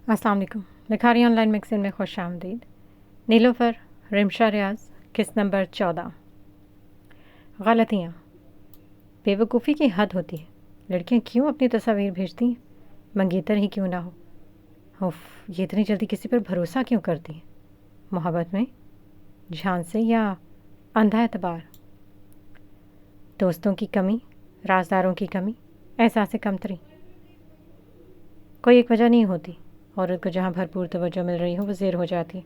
अस्सलाम वालेकुम। Likhari online magazine में खुश आमदीद। नीलोफर रिमशा रियाज किस्त नंबर 14। गलतियाँ। बेवकूफ़ी की हद होती है। लड़कियाँ क्यों अपनी तस्वीर भेजती हैं, मंगेतर ही क्यों ना हो। उफ, ये इतनी जल्दी किसी पर भरोसा क्यों करती हैं। मोहब्बत में झांसे या अंधा एतबार। दोस्तों की कमी, राजदारों की कमी, एहसास कमतरी। कोई एक वजह नहीं होती। औरत को जहाँ भरपूर तवज्जो मिल रही हो वो ज़ेर हो जाती।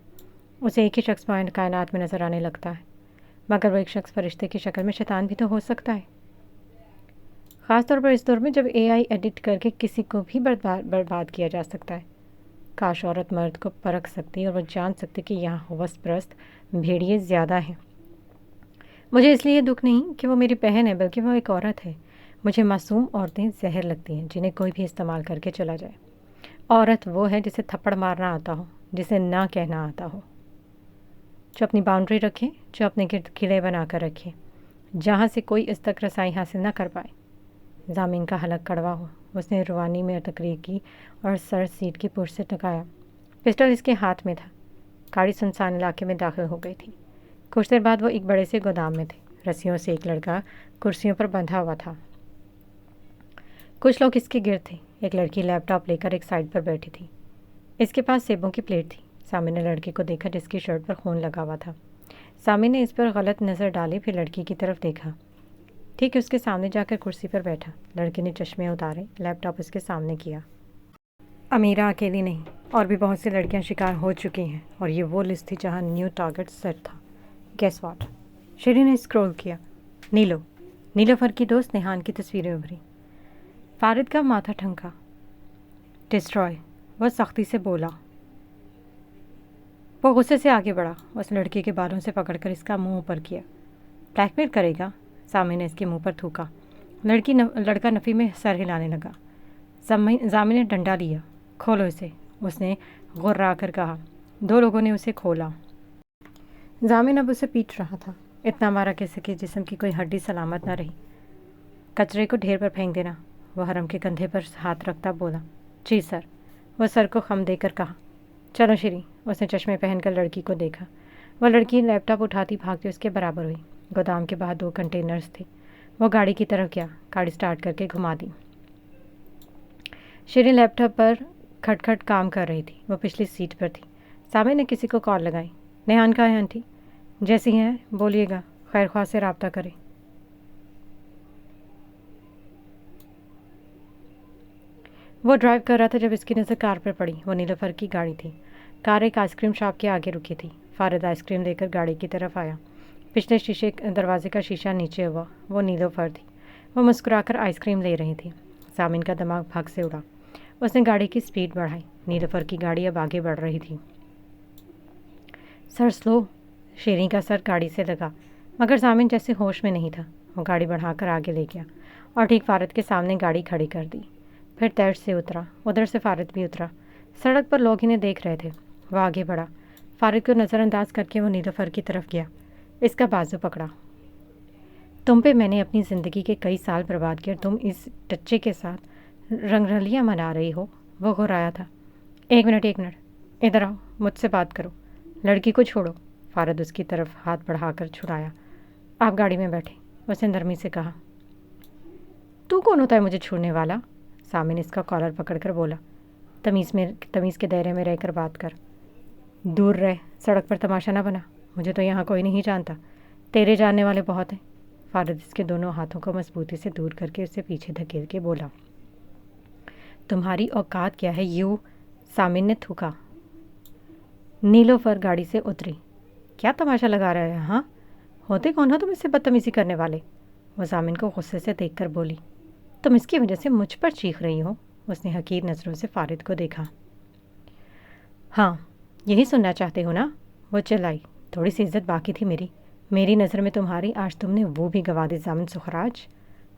उसे एक ही शख्स पॉइंट कायनात में नज़र आने लगता है, मगर वो एक शख्स फरिश्ते की शक्ल में शैतान भी तो हो सकता है। ख़ास तौर पर इस दौर में जब एआई एडिट करके किसी को भी बर्बाद किया जा सकता है। काश औरत मर्द को परख सकती और वो जान सकती कि यहाँ हवस परस्त भेड़िए ज़्यादा हैं। मुझे इसलिए दुख नहीं कि वो मेरी बहन है, बल्कि वो एक औरत है। मुझे मासूम औरतें जहर लगती हैं जिन्हें कोई भी इस्तेमाल करके चला जाए। औरत वो है जिसे थप्पड़ मारना आता हो, जिसे ना कहना आता हो, जो अपनी बाउंड्री रखे, जो अपने गिर्द किले बना कर रखे, जहाँ से कोई इस तक रसाई हासिल ना कर पाए। ज़ामिन का हलक कड़वा हो। उसने रुवानी में तकरीर की और सर सीट की पुश से टकाया। पिस्टल इसके हाथ में था। गाड़ी सुनसान इलाके में दाखिल हो गई थी। कुछ देर बाद वो एक बड़े से गोदाम में थे। रस्सियों से एक लड़का कुर्सियों पर बंधा हुआ था। कुछ लोग इसके गिर्द थे। एक लड़की लैपटॉप लेकर एक साइड पर बैठी थी। इसके पास सेबों की प्लेट थी। सामी ने लड़के को देखा जिसकी शर्ट पर खून लगा हुआ था। सामी ने इस पर गलत नज़र डाली, फिर लड़की की तरफ देखा। ठीक उसके सामने जाकर कुर्सी पर बैठा। लड़के ने चश्मे उतारे, लैपटॉप उसके सामने किया। अमीरा अकेली नहीं, और भी बहुत सी लड़कियां शिकार हो चुकी हैं, और ये वो लिस्ट थी जहां न्यू टारगेट सेट था। Guess what? शेरी ने स्क्रॉल किया। नीलोफर की दोस्त नेहान की तस्वीरें उभरी। फारिद का माथा ठनका। डिस्ट्रॉय, वह सख्ती से बोला। वो गुस्से से आगे बढ़ा। उस लड़के के बालों से पकड़कर इसका मुंह ऊपर किया। ब्लैकमेल करेगा? सामी ने इसके मुंह पर थूका। लड़का नफ़ी में सर हिलाने लगा। जामी ने डंडा लिया। खोलो इसे, उसने गुर्रा कर कहा। दो लोगों ने उसे खोला। जामिन अब उसे पीट रहा था। इतना मारा कि इसके जिस्म की कोई हड्डी सलामत न रही। कचरे को ढेर पर फेंक देना। वह हरम के कंधे पर हाथ रखता बोला। जी सर। वह सर को खम देकर कहा। चलो श्री। उसने चश्मे पहनकर लड़की को देखा। वह लड़की लैपटॉप उठाती भागती उसके बराबर हुई। गोदाम के बाहर 2 कंटेनर्स थे। वो गाड़ी की तरफ गया। गाड़ी स्टार्ट करके घुमा दी। श्री लैपटॉप पर खटखट काम कर रही थी। वो पिछली सीट पर थी। सामने ने किसी को कॉल लगाई। नेहान कहाँ है आंटी? जैसी हैं बोलिएगा, खैर ख्वाह से रब्ता करें। वो ड्राइव कर रहा था जब इसकी नज़र कार पर पड़ी। वो नीलोफर की गाड़ी थी। कार एक आइसक्रीम शॉप के आगे रुकी थी। फारिद आइसक्रीम लेकर गाड़ी की तरफ आया। पिछले दरवाजे का शीशा नीचे हुआ। वो नीलोफर थी। वो मुस्कुराकर आइसक्रीम ले रही थी। सामिन का दिमाग भाग से उड़ा। उसने गाड़ी की स्पीड बढ़ाई। नीलोफर की गाड़ी अब आगे बढ़ रही थी। Sir slow. शेरी का सर गाड़ी से लगा, मगर सामिन जैसे होश में नहीं था। वो गाड़ी बढ़ाकर आगे ले गया और ठीक फारिद के सामने गाड़ी खड़ी कर दी। फिर तर्ज से उतरा। उधर से फारिद भी उतरा। सड़क पर लोग इन्हें देख रहे थे। वह आगे बढ़ा। फारिद को नज़रअंदाज करके वो नीलोफर की तरफ गया। इसका बाजू पकड़ा। तुम पे मैंने अपनी ज़िंदगी के कई साल बर्बाद किए और तुम इस टच्चे के साथ रंगरलियाँ मना रही हो। वो घुराया था। एक मिनट, इधर आओ, मुझसे बात करो। लड़की को छोड़ो। फारिद उसकी तरफ हाथ बढ़ाकर छुड़ाया। आप गाड़ी में बैठे। उसने नरमी से कहा। तू कौन होता है मुझे छूने वाला? सामी ने इसका कॉलर पकड़कर बोला। तमीज़ के दायरे में रहकर बात कर। दूर रह, सड़क पर तमाशा ना बना। मुझे तो यहाँ कोई नहीं जानता। तेरे जानने वाले बहुत हैं। फारिद इसके दोनों हाथों को मजबूती से दूर करके उसे पीछे धकेल के बोला। तुम्हारी औकात क्या है यू? सामिन ने थूका। नीलोफर गाड़ी से उतरी। क्या तमाशा लगा रहा है? हाँ, होते कौन हो तुम इससे बदतमीज़ी करने वाले? वो सामिन को गुस्से से देखकर बोली। तुम इसकी वजह से मुझ पर चीख रही हो। उसने हकीर नज़रों से फारिद को देखा। हाँ, यही सुनना चाहते हो ना? वो चिल्लाई। थोड़ी सी इज्जत बाकी थी मेरी नज़र में तुम्हारी। आज तुमने वो भी गवा दी जामिन सुखराज।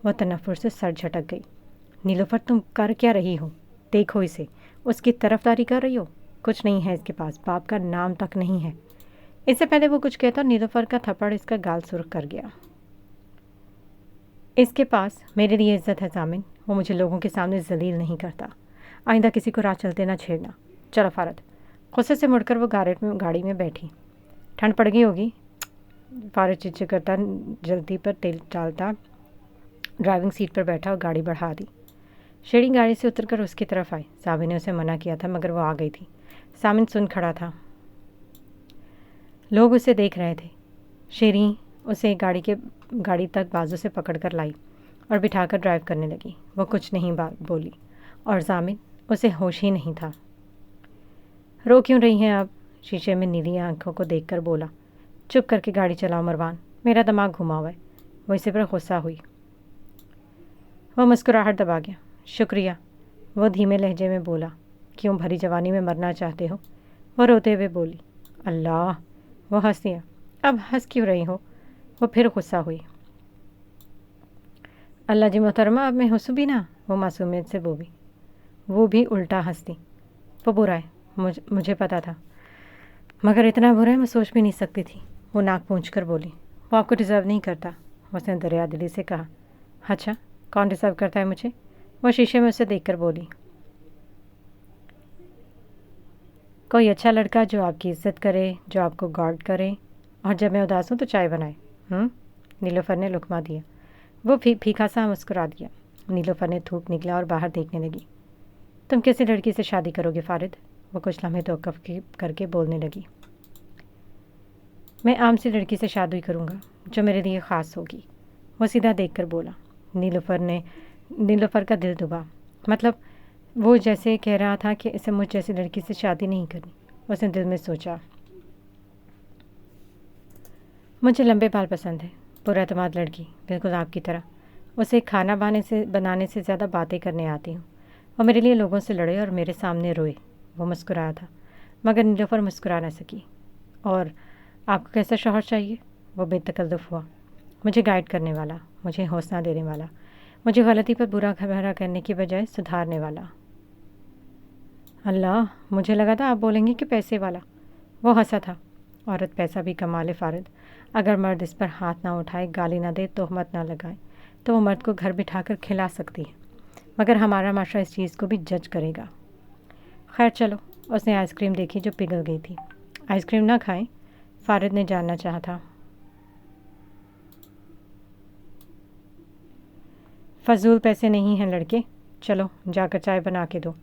वह तनफ्फुर से सर झटक गई। नीलोफर तुम कर क्या रही हो? देखो इसे, उसकी तरफदारी कर रही हो। कुछ नहीं है इसके पास, बाप का नाम तक नहीं है। इससे पहले वो कुछ कहता नीलोफर का थप्पड़ इसका गाल सुर्ख कर गया। इसके पास मेरे लिए इज्जत है जामिन। वो मुझे लोगों के सामने जलील नहीं करता। आइंदा किसी को राह चलते ना छेड़ना। चलो फारद। गुस्से से मुड़कर वो गाड़ी में बैठी। ठंड पड़ गई होगी, फारद चिड़चिड़ करता जल्दी पर तेल डालता ड्राइविंग सीट पर बैठा और गाड़ी बढ़ा दी। शेरी गाड़ी से उतरकर उसकी तरफ आई। साबिन ने उसे मना किया था मगर वो आ गई थी। साबिन सुन खड़ा था। लोग उसे देख रहे थे। शेरी उसे गाड़ी तक बाजू से पकड़कर लाई और बिठाकर ड्राइव करने लगी। वो कुछ नहीं बोली और जामिन उसे होश ही नहीं था। रो क्यों रही हैं आप? शीशे में नीली आंखों को देखकर बोला। चुप करके गाड़ी चलाओ मरवान, मेरा दिमाग घुमा हुआ है। वो इसे पर गुस्सा हुई। वो मुस्कुराहट दबा गया। शुक्रिया, वो धीमे लहजे में बोला। क्यों भरी जवानी में मरना चाहते हो? वो रोते हुए बोली। अल्लाह, वो हंस दिया। अब हंस क्यों रही हो? वो फिर गुस्सा हुई। अल्लाह जी मोहतरमा, अब मैं हंसूँ भी ना? वो मासूमियत से बोली। वो भी उल्टा हंसती। वो बुरा है, मुझे पता था, मगर इतना बुरा है मैं सोच भी नहीं सकती थी। वो नाक पूंछ कर बोली। वो आपको डिज़र्व नहीं करता, उसने दरिया दिली से कहा। अच्छा, कौन डिज़र्व करता है मुझे? वो शीशे में उसे देखकर बोली। कोई अच्छा लड़का जो आपकी इज्जत करे, जो आपको गार्ड करे, और जब मैं उदास हूँ तो चाय बनाए। नीलोफर ने लुकमा दिया। वो फीका सा मुस्कुरा दिया। नीलोफर ने थूक निकला और बाहर देखने लगी। तुम कैसी लड़की से शादी करोगे फारिद? वो कुछ लम्हे तवक्कुफ करके बोलने लगी। मैं आम सी लड़की से शादी करूँगा जो मेरे लिए ख़ास होगी। वो सीधा देखकर बोला। नीलोफर का दिल दुबा। मतलब वो जैसे कह रहा था कि इसे मुझ जैसी लड़की से शादी नहीं करनी। उसने दिल में सोचा। मुझे लंबे बाल पसंद है, पुरअतमाद लड़की, बिल्कुल आपकी तरह। उसे खाना बनाने से ज़्यादा बातें करने आती हूँ। वो मेरे लिए लोगों से लड़े और मेरे सामने रोए। वो मुस्कुराया था मगर नीलोफर मुस्कुरा न सकी। और आपको कैसा शौहर चाहिए? वो बेतकल्लुफ़ हुआ। मुझे गाइड करने वाला, मुझे हौसला देने वाला, मुझे गलती पर बुरा भला करने की बजाय सुधारने वाला। अल्लाह, मुझे लगा था आप बोलेंगे कि पैसे वाला। वो हंसा था। औरत पैसा भी कमा ले फारिद, अगर मर्द इस पर हाथ ना उठाए, गाली ना दे, तोहमत ना लगाए, तो वो मर्द को घर बिठाकर खिला सकती है। मगर हमारा माशरा इस चीज़ को भी जज करेगा। खैर चलो। उसने आइसक्रीम देखी जो पिघल गई थी। आइसक्रीम ना खाएं? फारिद ने जानना चाहा था। फजूल पैसे नहीं हैं लड़के, चलो जाकर चाय बना के दो।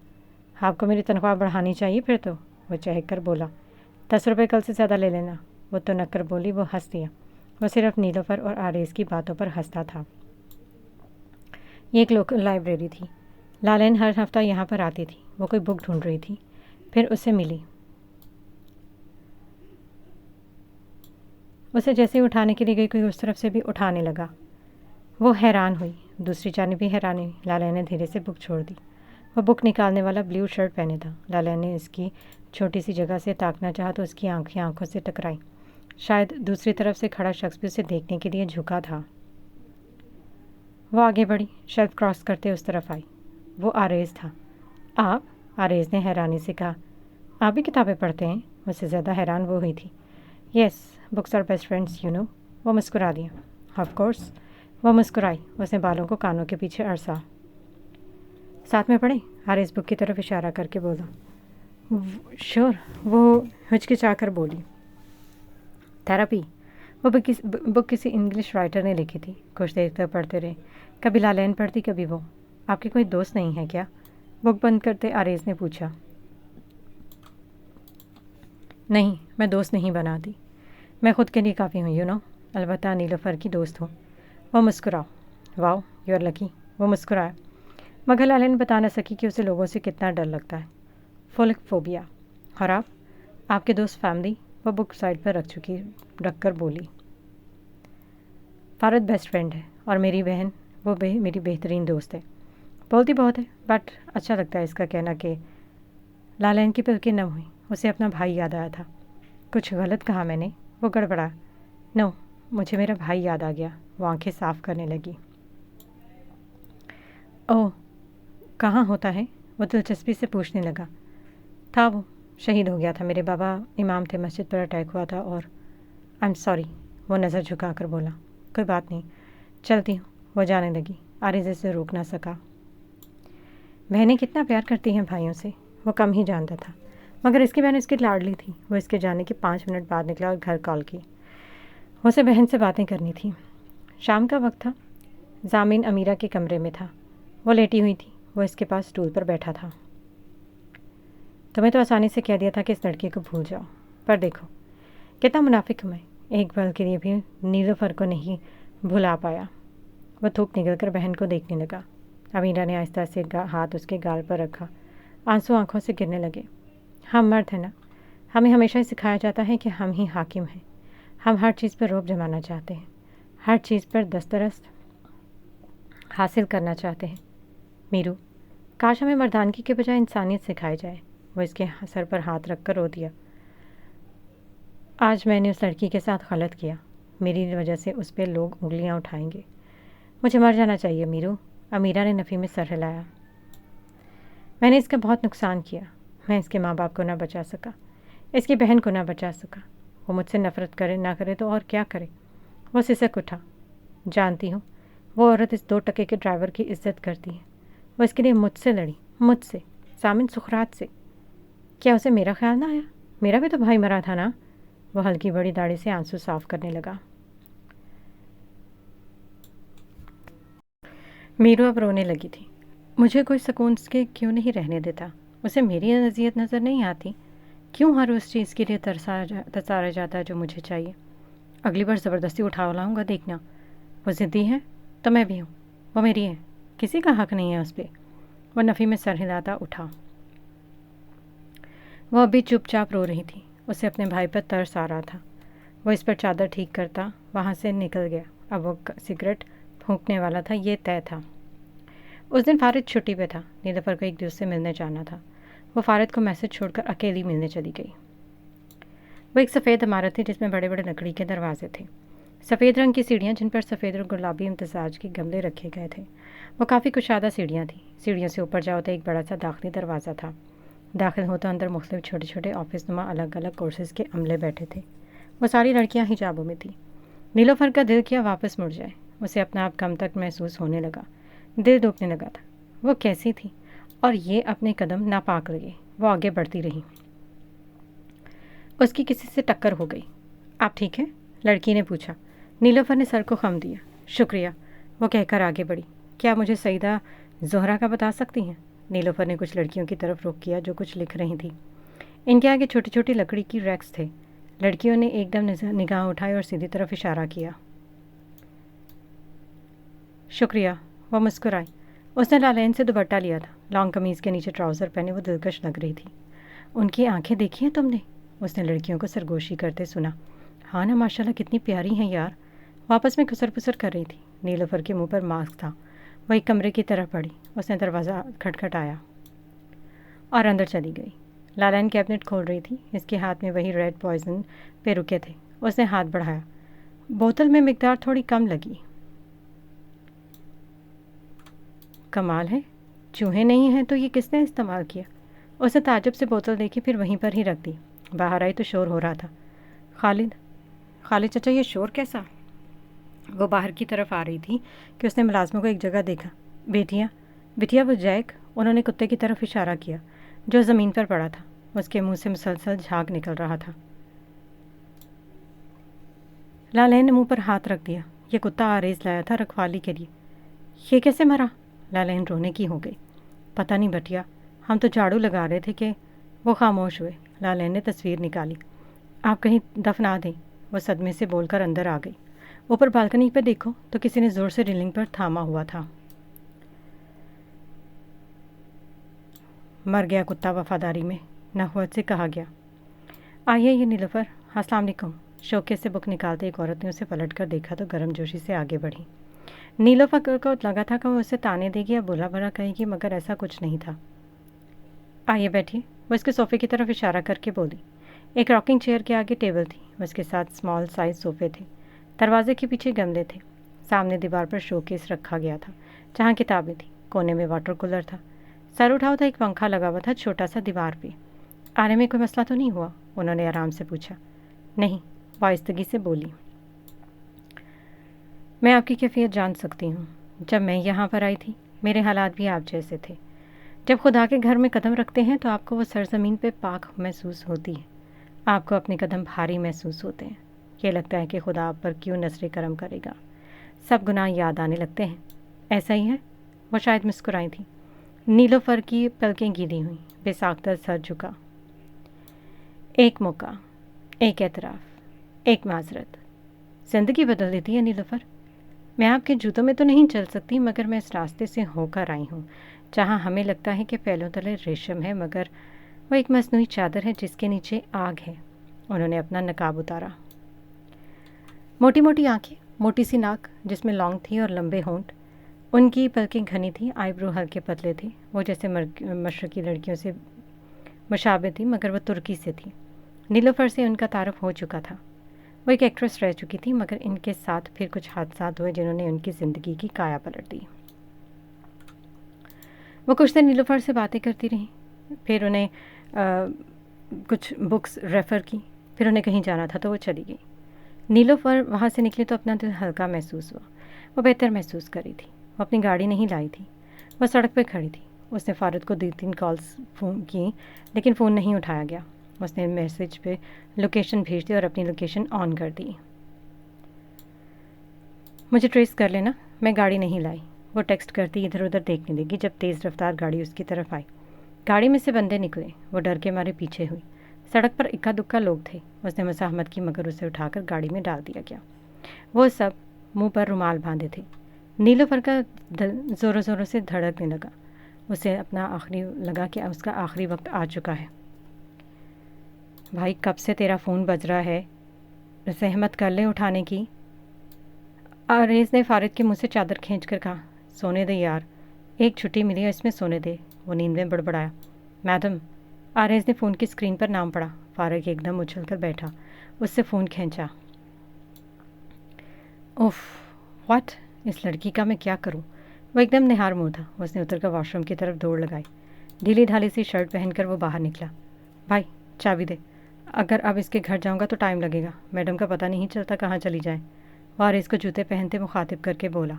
आपको मेरी तनख्वाह बढ़ानी चाहिए फिर तो। वो चहक कर बोला। 10 रुपये कल से ज़्यादा ले लेना। वो तो नक्कर बोली। वो हंस दिया। वो सिर्फ नीलोफर और आरेज की बातों पर हंसता था। ये एक लोकल लाइब्रेरी थी। लालैन हर हफ्ता यहाँ पर आती थी। वो कोई बुक ढूंढ रही थी, फिर उसे मिली। उसे जैसे ही उठाने के लिए गई, कोई उस तरफ से भी उठाने लगा। वो हैरान हुई। दूसरी जानिब भी हैरान हुई। लालैन ने धीरे से बुक छोड़ दी। वो बुक निकालने वाला ब्लू शर्ट पहने था। लालैन ने इसकी छोटी सी जगह से ताकना चाहा तो उसकी आंखें आंखों से टकराई। शायद दूसरी तरफ से खड़ा शख्स भी उसे देखने के लिए झुका था। वो आगे बढ़ी, शेल्फ क्रॉस करते उस तरफ आई। वो आरेज था। आप? आरेज ने हैरानी से कहा। आप भी किताबें पढ़ते हैं? मुझसे ज़्यादा हैरान वो हुई थी। Yes, books are best friends you know. वो मुस्कुरा दिया। Of course. वो मुस्कुराई। उसने बालों को कानों के पीछे अड़सा। साथ में पढ़े? आरेज बुक की तरफ इशारा करके बोला। श्योर। वो हिचकिचा कर बोली। थेरापी? वो बुक किसी इंग्लिश राइटर ने लिखी थी। कुछ देर तक पढ़ते रहे। कभी लालैन पढ़ती, कभी वो। आपके कोई दोस्त नहीं है क्या? बुक बंद करते आरेज ने पूछा। नहीं, मैं दोस्त नहीं बनाती। मैं खुद के लिए काफ़ी हूँ यू नो। अलबत्ता नीलोफर की दोस्त हूँ। वो मुस्कुराओ। Wow, you are lucky. वो मुस्कुराया। मगर लालैन बता न सकी कि उसे लोगों से कितना डर लगता है। Full phobia. और आप? आपके दोस्त फैमिली? वो बुक साइड पर रख कर बोली। फारिद बेस्ट फ्रेंड है और मेरी बहन, वो मेरी बेहतरीन दोस्त है। बोलती बहुत है बट अच्छा लगता है इसका कहना कि। लालैन की पलकें नम हुई। उसे अपना भाई याद आया था। कुछ गलत कहा मैंने? वो गड़बड़ा। नो, मुझे मेरा भाई याद आ गया। वो आंखें साफ करने लगी। ओह, कहाँ होता है? वो दिलचस्पी से पूछने लगा। था वो, शहीद हो गया था। मेरे बाबा इमाम थे, मस्जिद पर अटैक हुआ था और आई एम सॉरी। वो नज़र झुका कर बोला। कोई बात नहीं, चलती हूँ। वो जाने लगी। आरिज़े से रोक ना सका। बहनें कितना प्यार करती हैं भाइयों से, वो कम ही जानता था। مگر اس کی بہن اس کی لاڈلی تھی. وہ اس کے جانے کے 5 منٹ بعد نکلا اور گھر کال کی. اسے بہن سے باتیں کرنی تھی. شام کا وقت تھا. ضامن امیرہ کے کمرے میں تھا. وہ لیٹی ہوئی تھی. وہ اس کے پاس اسٹول پر بیٹھا تھا. تمہیں تو آسانی سے کہہ دیا تھا کہ اس لڑکی کو بھول جاؤ، پر دیکھو کتنا منافق ہوں میں. ایک پل کے لیے بھی نیلوفر کو نہیں بھلا پایا. وہ تھوک نگل کر بہن کو دیکھنے لگا. امیرہ نے آہستہ سے ہاتھ اس کے گال پر رکھا. آنسو آنکھوں سے گرنے لگے. ہم مرد ہیں نا، ہمیں ہمیشہ ہی سکھایا جاتا ہے کہ ہم ہی حاکم ہیں. ہم ہر چیز پر روب جمانا چاہتے ہیں، ہر چیز پر دسترس حاصل کرنا چاہتے ہیں. میرو، کاش ہمیں مردانگی کے بجائے انسانیت سکھائی جائے. وہ اس کے سر پر ہاتھ رکھ کر رو دیا. آج میں نے اس لڑکی کے ساتھ غلط کیا. میری وجہ سے اس پہ لوگ انگلیاں اٹھائیں گے. مجھے مر جانا چاہیے میرو. امیرہ نے نفی میں سر ہلایا. میں نے اس کا بہت نقصان کیا. میں اس کے ماں باپ کو نہ بچا سکا، اس کی بہن کو نہ بچا سکا. وہ مجھ سے نفرت کرے نہ کرے تو اور کیا کرے. وہ سسک اٹھا. جانتی ہوں وہ عورت اس 2 ٹکے کے ڈرائیور کی عزت کرتی ہے. وہ اس کے لیے مجھ سے لڑی، مجھ سے، ضامن سخرات سے. کیا اسے میرا خیال نہ آیا؟ میرا بھی تو بھائی مرا تھا نا. وہ ہلکی بڑی داڑھی سے آنسو صاف کرنے لگا. میرو اب رونے لگی تھی. مجھے کوئی سکون کے کیوں نہیں رہنے دیتا؟ اسے میری اذیت نظر نہیں آتی؟ کیوں ہر اس چیز کے لیے تسارا جاتا ہے جو مجھے چاہیے؟ اگلی بار زبردستی اٹھا لاؤں گا، دیکھنا. وہ ضدی ہے تو میں بھی ہوں. وہ میری ہے، کسی کا حق نہیں ہے اس پہ. وہ نفی میں سر ہلاتا اٹھا. وہ ابھی چپ چاپ رو رہی تھی. اسے اپنے بھائی پر ترس آ رہا تھا. وہ اس پر چادر ٹھیک کرتا وہاں سے نکل گیا. اب وہ سگریٹ پھونکنے والا تھا، یہ طے تھا. اس دن فارد چھٹی پہ تھا. نیلوفر کو ایک دوست سے ملنے جانا تھا. وہ فارد کو میسج چھوڑ کر اکیلی ملنے چلی گئی. وہ ایک سفید عمارت تھی جس میں بڑے بڑے لکڑی کے دروازے تھے. سفید رنگ کی سیڑھیاں جن پر سفید اور گلابی امتزاج کے گملے رکھے گئے تھے. وہ کافی کشادہ سیڑھیاں تھیں. سیڑھیوں سے اوپر جاؤ تو ایک بڑا سا داخلی دروازہ تھا. داخل ہو تو اندر مختلف چھوٹے چھوٹے آفس نما الگ الگ کورسز کے عملے بیٹھے تھے. وہ ساری لڑکیاں حجابوں میں تھیں. نیلوفر کا دل کیا واپس مڑ جائے. اسے اپنا آپ کم تک محسوس ہونے لگا. دل دھوکنے لگا تھا. وہ کیسی تھی اور یہ اپنے قدم ناپاک لگے. وہ آگے بڑھتی رہی. اس کی کسی سے ٹکر ہو گئی. آپ ٹھیک ہیں؟ لڑکی نے پوچھا. نیلوفر نے سر کو خم دیا. شکریہ، وہ کہہ کر آگے بڑھی. کیا مجھے سعیدہ زہرا کا بتا سکتی ہیں؟ نیلوفر نے کچھ لڑکیوں کی طرف رخ کیا جو کچھ لکھ رہی تھیں. ان کے آگے چھوٹی چھوٹی لکڑی کی ریکس تھے. لڑکیوں نے ایک دم نگاہ اٹھائی اور سیدھی طرف اشارہ کیا. شکریہ. وہ مسکرائی. اس نے لالین سے دوپٹہ لیا تھا. لانگ قمیض کے نیچے ٹراؤزر پہنے وہ دلکش لگ رہی تھی. ان کی آنکھیں دیکھی ہیں تم نے؟ اس نے لڑکیوں کو سرگوشی کرتے سنا. ہاں نا، ماشاءاللہ کتنی پیاری ہیں یار. واپس میں کسر پسر کر رہی تھی. نیلوفر کے منہ پر ماسک تھا. وہ ایک کمرے کی طرف بڑھی. اس نے دروازہ کھٹکھٹایا اور اندر چلی گئی. لالین کیبنٹ کھول رہی تھی. اس کے ہاتھ میں وہی ریڈ پوائزن پہ رکے تھے. اس نے ہاتھ بڑھایا. بوتل میں مقدار تھوڑی کم لگی. کمال ہے، چوہے نہیں ہیں تو یہ کس نے استعمال کیا؟ اس نے تعجب سے بوتل دیکھی، پھر وہیں پر ہی رکھ دی. باہر آئی تو شور ہو رہا تھا. خالد چچا، یہ شور کیسا؟ وہ باہر کی طرف آ رہی تھی کہ اس نے ملازموں کو ایک جگہ دیکھا. بٹیا وہ جیک. انہوں نے کتے کی طرف اشارہ کیا جو زمین پر پڑا تھا. اس کے منہ سے مسلسل جھاگ نکل رہا تھا. لالین نے منہ پر ہاتھ رکھ دیا. یہ کتا آریز لایا تھا رکھوالی کے لیے. یہ کیسے مرا؟ لالین رونے کی ہو گئی. پتہ نہیں بٹیا، ہم تو جھاڑو لگا رہے تھے کہ وہ خاموش ہوئے. لالین نے تصویر نکالی. آپ کہیں دفنا دیں. وہ صدمے سے بول کر اندر آ گئی. اوپر بالکنی پہ دیکھو تو کسی نے زور سے ریلنگ پر تھاما ہوا تھا. مر گیا کتا وفاداری میں، نحوت سے کہا گیا. آئیے یہ نیلوفر. السلام علیکم. شوکے سے بک نکالتے ایک عورت نے اسے پلٹ کر دیکھا تو گرم جوشی سے آگے بڑھی. نیلوفر کو لگا تھا کہ وہ اسے تانے دے گی یا برا بھلا کہے گی، مگر ایسا کچھ نہیں تھا. آئیے بیٹھیے. وہ اس کے صوفے کی طرف اشارہ کر کے بولی. ایک راکنگ چیئر کے آگے ٹیبل تھی. اس کے ساتھ اسمال سائز صوفے تھے. دروازے کے پیچھے گملے تھے. سامنے دیوار پر شو کیس رکھا گیا تھا جہاں کتابیں تھیں. کونے میں واٹر کولر تھا. سر اٹھاؤ تو ایک پنکھا لگا ہوا تھا چھوٹا سا دیوار پہ. آنے میں کوئی مسئلہ تو نہیں ہوا؟ انہوں نے آرام سے پوچھا. نہیں، وائستگی سے بولی. میں آپ کی کیفیت جان سکتی ہوں. جب میں یہاں پر آئی تھی میرے حالات بھی آپ جیسے تھے. جب خدا کے گھر میں قدم رکھتے ہیں تو آپ کو وہ سرزمین پہ پاک محسوس ہوتی ہے. آپ کو اپنے قدم بھاری محسوس ہوتے ہیں. یہ لگتا ہے کہ خدا آپ پر کیوں نظر کرم کرے گا. سب گناہ یاد آنے لگتے ہیں. ایسا ہی ہے؟ وہ شاید مسکرائی تھی. نیلوفر کی پلکیں گیلی ہوئیں. بے ساختہ سر جھکا. ایک موقع، ایک اعتراف، ایک معذرت زندگی بدل دیتی ہے نیلوفر. میں آپ کے جوتوں میں تو نہیں چل سکتی، مگر میں اس راستے سے ہو کر آئی ہوں جہاں ہمیں لگتا ہے کہ پہلوں تلے ریشم ہے، مگر وہ ایک مصنوعی چادر ہے جس کے نیچے آگ ہے. انہوں نے اپنا نقاب اتارا. موٹی موٹی آنکھیں، موٹی سی ناک جس میں لانگ تھی اور لمبے ہونٹ. ان کی پلکیں گھنی تھیں، آئی برو ہلکے پتلے تھے. وہ جیسے مشرقی لڑکیوں سے مشابہ تھی، مگر وہ ترکی سے تھی. نیلوفر سے ان کا تعارف ہو چکا تھا. وہ ایک ایکٹریس رہ چکی تھی، مگر ان کے ساتھ پھر کچھ حادثات ہوئے جنہوں نے ان کی زندگی کی کایا پلٹ دی. وہ کچھ دیر نیلوفر سے باتیں کرتی رہیں، پھر انہیں کچھ بکس ریفر کی. پھر انہیں کہیں جانا تھا تو وہ چلی گئی. نیلوفر وہاں سے نکلی تو اپنا دل ہلکا محسوس ہوا. وہ بہتر محسوس کر رہی تھی. وہ اپنی گاڑی نہیں لائی تھی. وہ سڑک پہ کھڑی تھی. اس نے فارد کو 2-3 کالز فون کی، لیکن فون نہیں اٹھایا گیا. اس نے میسیج پہ لوکیشن بھیج دی اور اپنی لوکیشن آن کر دی. مجھے ٹریس کر لینا، میں گاڑی نہیں لائی. وہ ٹیکسٹ کرتی ادھر ادھر دیکھنے لگی جب تیز رفتار گاڑی اس کی طرف آئی. گاڑی میں سے بندے نکلے. وہ ڈر کے مارے پیچھے ہوئی. سڑک پر اکا دکا لوگ تھے. اس نے مزاحمت کی، مگر اسے اٹھا کر گاڑی میں ڈال دیا گیا. وہ سب منہ پر رومال باندھے تھے. نیلوفر کا دل زوروں زوروں سے دھڑکنے لگا. اسے اپنا لگا کہ اس کا آخری وقت آ چکا ہے. بھائی کب سے تیرا فون بج رہا ہے، زحمت کر لے اٹھانے کی. آریز نے فارد کے منہ سے چادر کھینچ کر کہا، سونے دے یار، ایک چھٹی ملی ہے، اس میں سونے دے. وہ نیند میں بڑبڑایا. میڈم. آریز نے فون کی اسکرین پر نام پڑھا. فارد ایک دم اچھل کر بیٹھا. اس سے فون کھینچا. اوف واٹ، اس لڑکی کا میں کیا کروں. وہ ایک دم نہار منہ تھا. اس نے اتر کر واش روم کی طرف دوڑ لگائی. ڈھیلی ڈھالی سی شرٹ پہن کر وہ باہر نکلا. بھائی چابی دے، اگر اب اس کے گھر جاؤں گا تو ٹائم لگے گا. میڈم کا پتہ نہیں چلتا کہاں چلی جائے. وہ آریز کو جوتے پہنتے مخاطب کر کے بولا.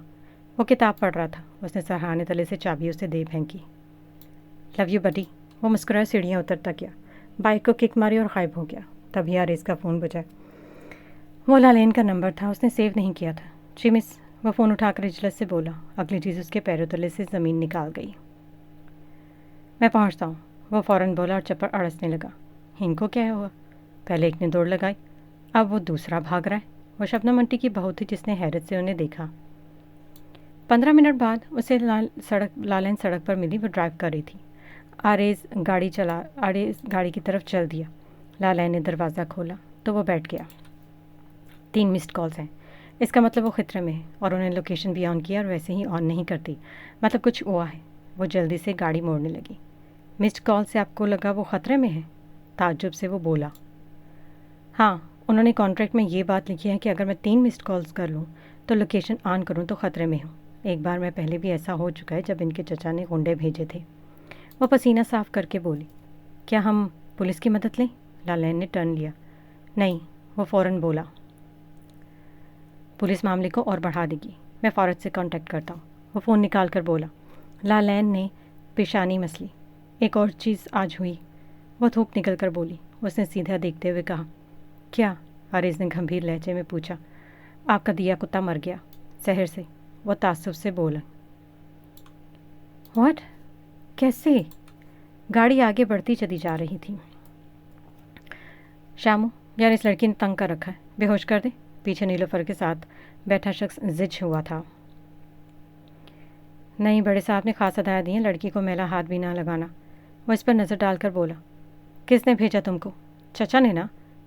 وہ کتاب پڑھ رہا تھا. اس نے سرہانے تلے سے چابی اسے دے پھینکی. لو یو بڈی. وہ مسکرائے سیڑھیاں اترتا گیا. بائک کو کک ماری اور غائب ہو گیا. تبھی آریز کا فون بجا. وہ لالین کا نمبر تھا. اس نے سیو نہیں کیا تھا. جی مس. وہ فون اٹھا کر اجلت سے بولا. اگلی چیز اس کے پیروں تلے سے زمین نکال گئی. میں پہنچتا ہوں. وہ فوراً بولا اور چپڑ اڑسنے لگا. ان کو کیا ہوا؟ پہلے ایک نے دوڑ لگائی، اب وہ دوسرا بھاگ رہا ہے. وہ شبنم آنٹی کی بہو تھی جس نے حیرت سے انہیں دیکھا. 15 منٹ بعد اسے لالین سڑک پر ملی. وہ ڈرائیو کر رہی تھی. آریز گاڑی کی طرف چل دیا. لالین نے دروازہ کھولا تو وہ بیٹھ گیا. 3 مسڈ کالز ہیں. اس کا مطلب وہ خطرے میں ہے، اور انہیں لوکیشن بھی آن کیا اور ویسے ہی آن نہیں کرتی، مطلب کچھ ہوا ہے. وہ جلدی سے گاڑی موڑنے لگی. مسڈ کال سے آپ کو لگا وہ خطرے میں ہے؟ تعجب سے وہ بولا. ہاں، انہوں نے کانٹریکٹ میں یہ بات لکھی ہے کہ اگر میں 3 مسڈ کالز کر لوں تو لوکیشن آن کروں تو خطرے میں ہوں. ایک بار میں پہلے بھی ایسا ہو چکا ہے جب ان کے چچا نے گنڈے بھیجے تھے. وہ پسینہ صاف کر کے بولی. کیا ہم پولیس کی مدد لیں؟ لالین نے ٹرن لیا. نہیں. وہ فوراً بولا. پولیس معاملے کو اور بڑھا دے گی. میں فورت سے کانٹیکٹ کرتا ہوں. وہ فون نکال کر بولا. لالین نے پیشانی مسلی. ایک اور چیز آج ہوئی. وہ تھوک نکل کر بولی. اس نے سیدھا دیکھتے ہوئے کہا. کیا؟ آریز نے گھمبیر لہجے میں پوچھا. آپ کا دیا کتا مر گیا شہر سے. وہ تعصب سے بولا. واٹ؟ کیسے؟ گاڑی آگے بڑھتی چلی جا رہی تھی. شامو، یار اس لڑکی نے تنگ کر رکھا ہے، بے ہوش کر دے. پیچھے نیلوفر کے ساتھ بیٹھا شخص زج ہوا تھا. نہیں، بڑے صاحب نے خاص ہدایت دی ہیں لڑکی کو میلا ہاتھ بھی نہ لگانا. وہ اس پر نظر ڈال کر بولا. کس نے بھیجا تم کو؟ چچا نے نا.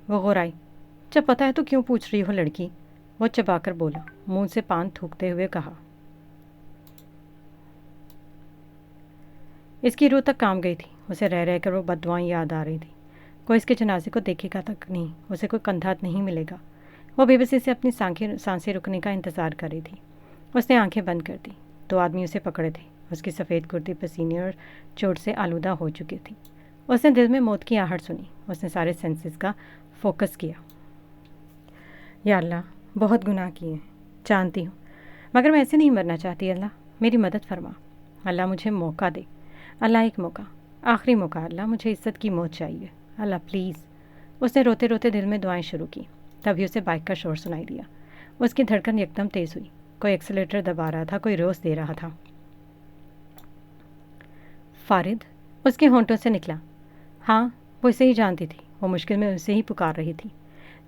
وہ غور آئی. جب پتہ ہے تو کیوں پوچھ رہی ہو لڑکی؟ وہ چبا کر بولا. منہ سے پان تھوکتے ہوئے کہا. اس کی روح تک کام گئی تھی. اسے رہ رہ کر وہ بددعائیں یاد آ رہی تھی. کوئی اس کے جنازے کو دیکھے گا تک نہیں، اسے کوئی کندھا نہیں ملے گا. وہ بے بسی سے اپنی سانسیں رکنے کا انتظار کر رہی تھی. اس نے آنکھیں بند کر دی. 2 آدمی اسے پکڑے تھے. اس کی سفید کرتی پسینے اور چوٹ سے آلودہ ہو چکی تھی. اس نے دل میں موت کی آہٹ سنی. اس نے سارے سینسز کا فوکس کیا. یا اللہ، بہت گناہ کیے ہیں، جانتی ہوں، مگر میں ایسے نہیں مرنا چاہتی. اللہ میری مدد فرما. اللہ مجھے موقع دے. اللہ ایک موقع، آخری موقع اللہ، مجھے عزت کی موت چاہیے، اللہ پلیز۔ اس نے روتے روتے دل میں دعائیں شروع کی۔ تبھی اسے بائک کا شور سنائی دیا۔ اس کی دھڑکن یکدم تیز ہوئی، کوئی ایکسیلیٹر دبا رہا تھا، کوئی روس دے رہا تھا۔ فارد، اس کے ہونٹوں سے نکلا۔ ہاں، وہ اسے ہی جانتی تھی، وہ مشکل میں اسے ہی پکار رہی تھی۔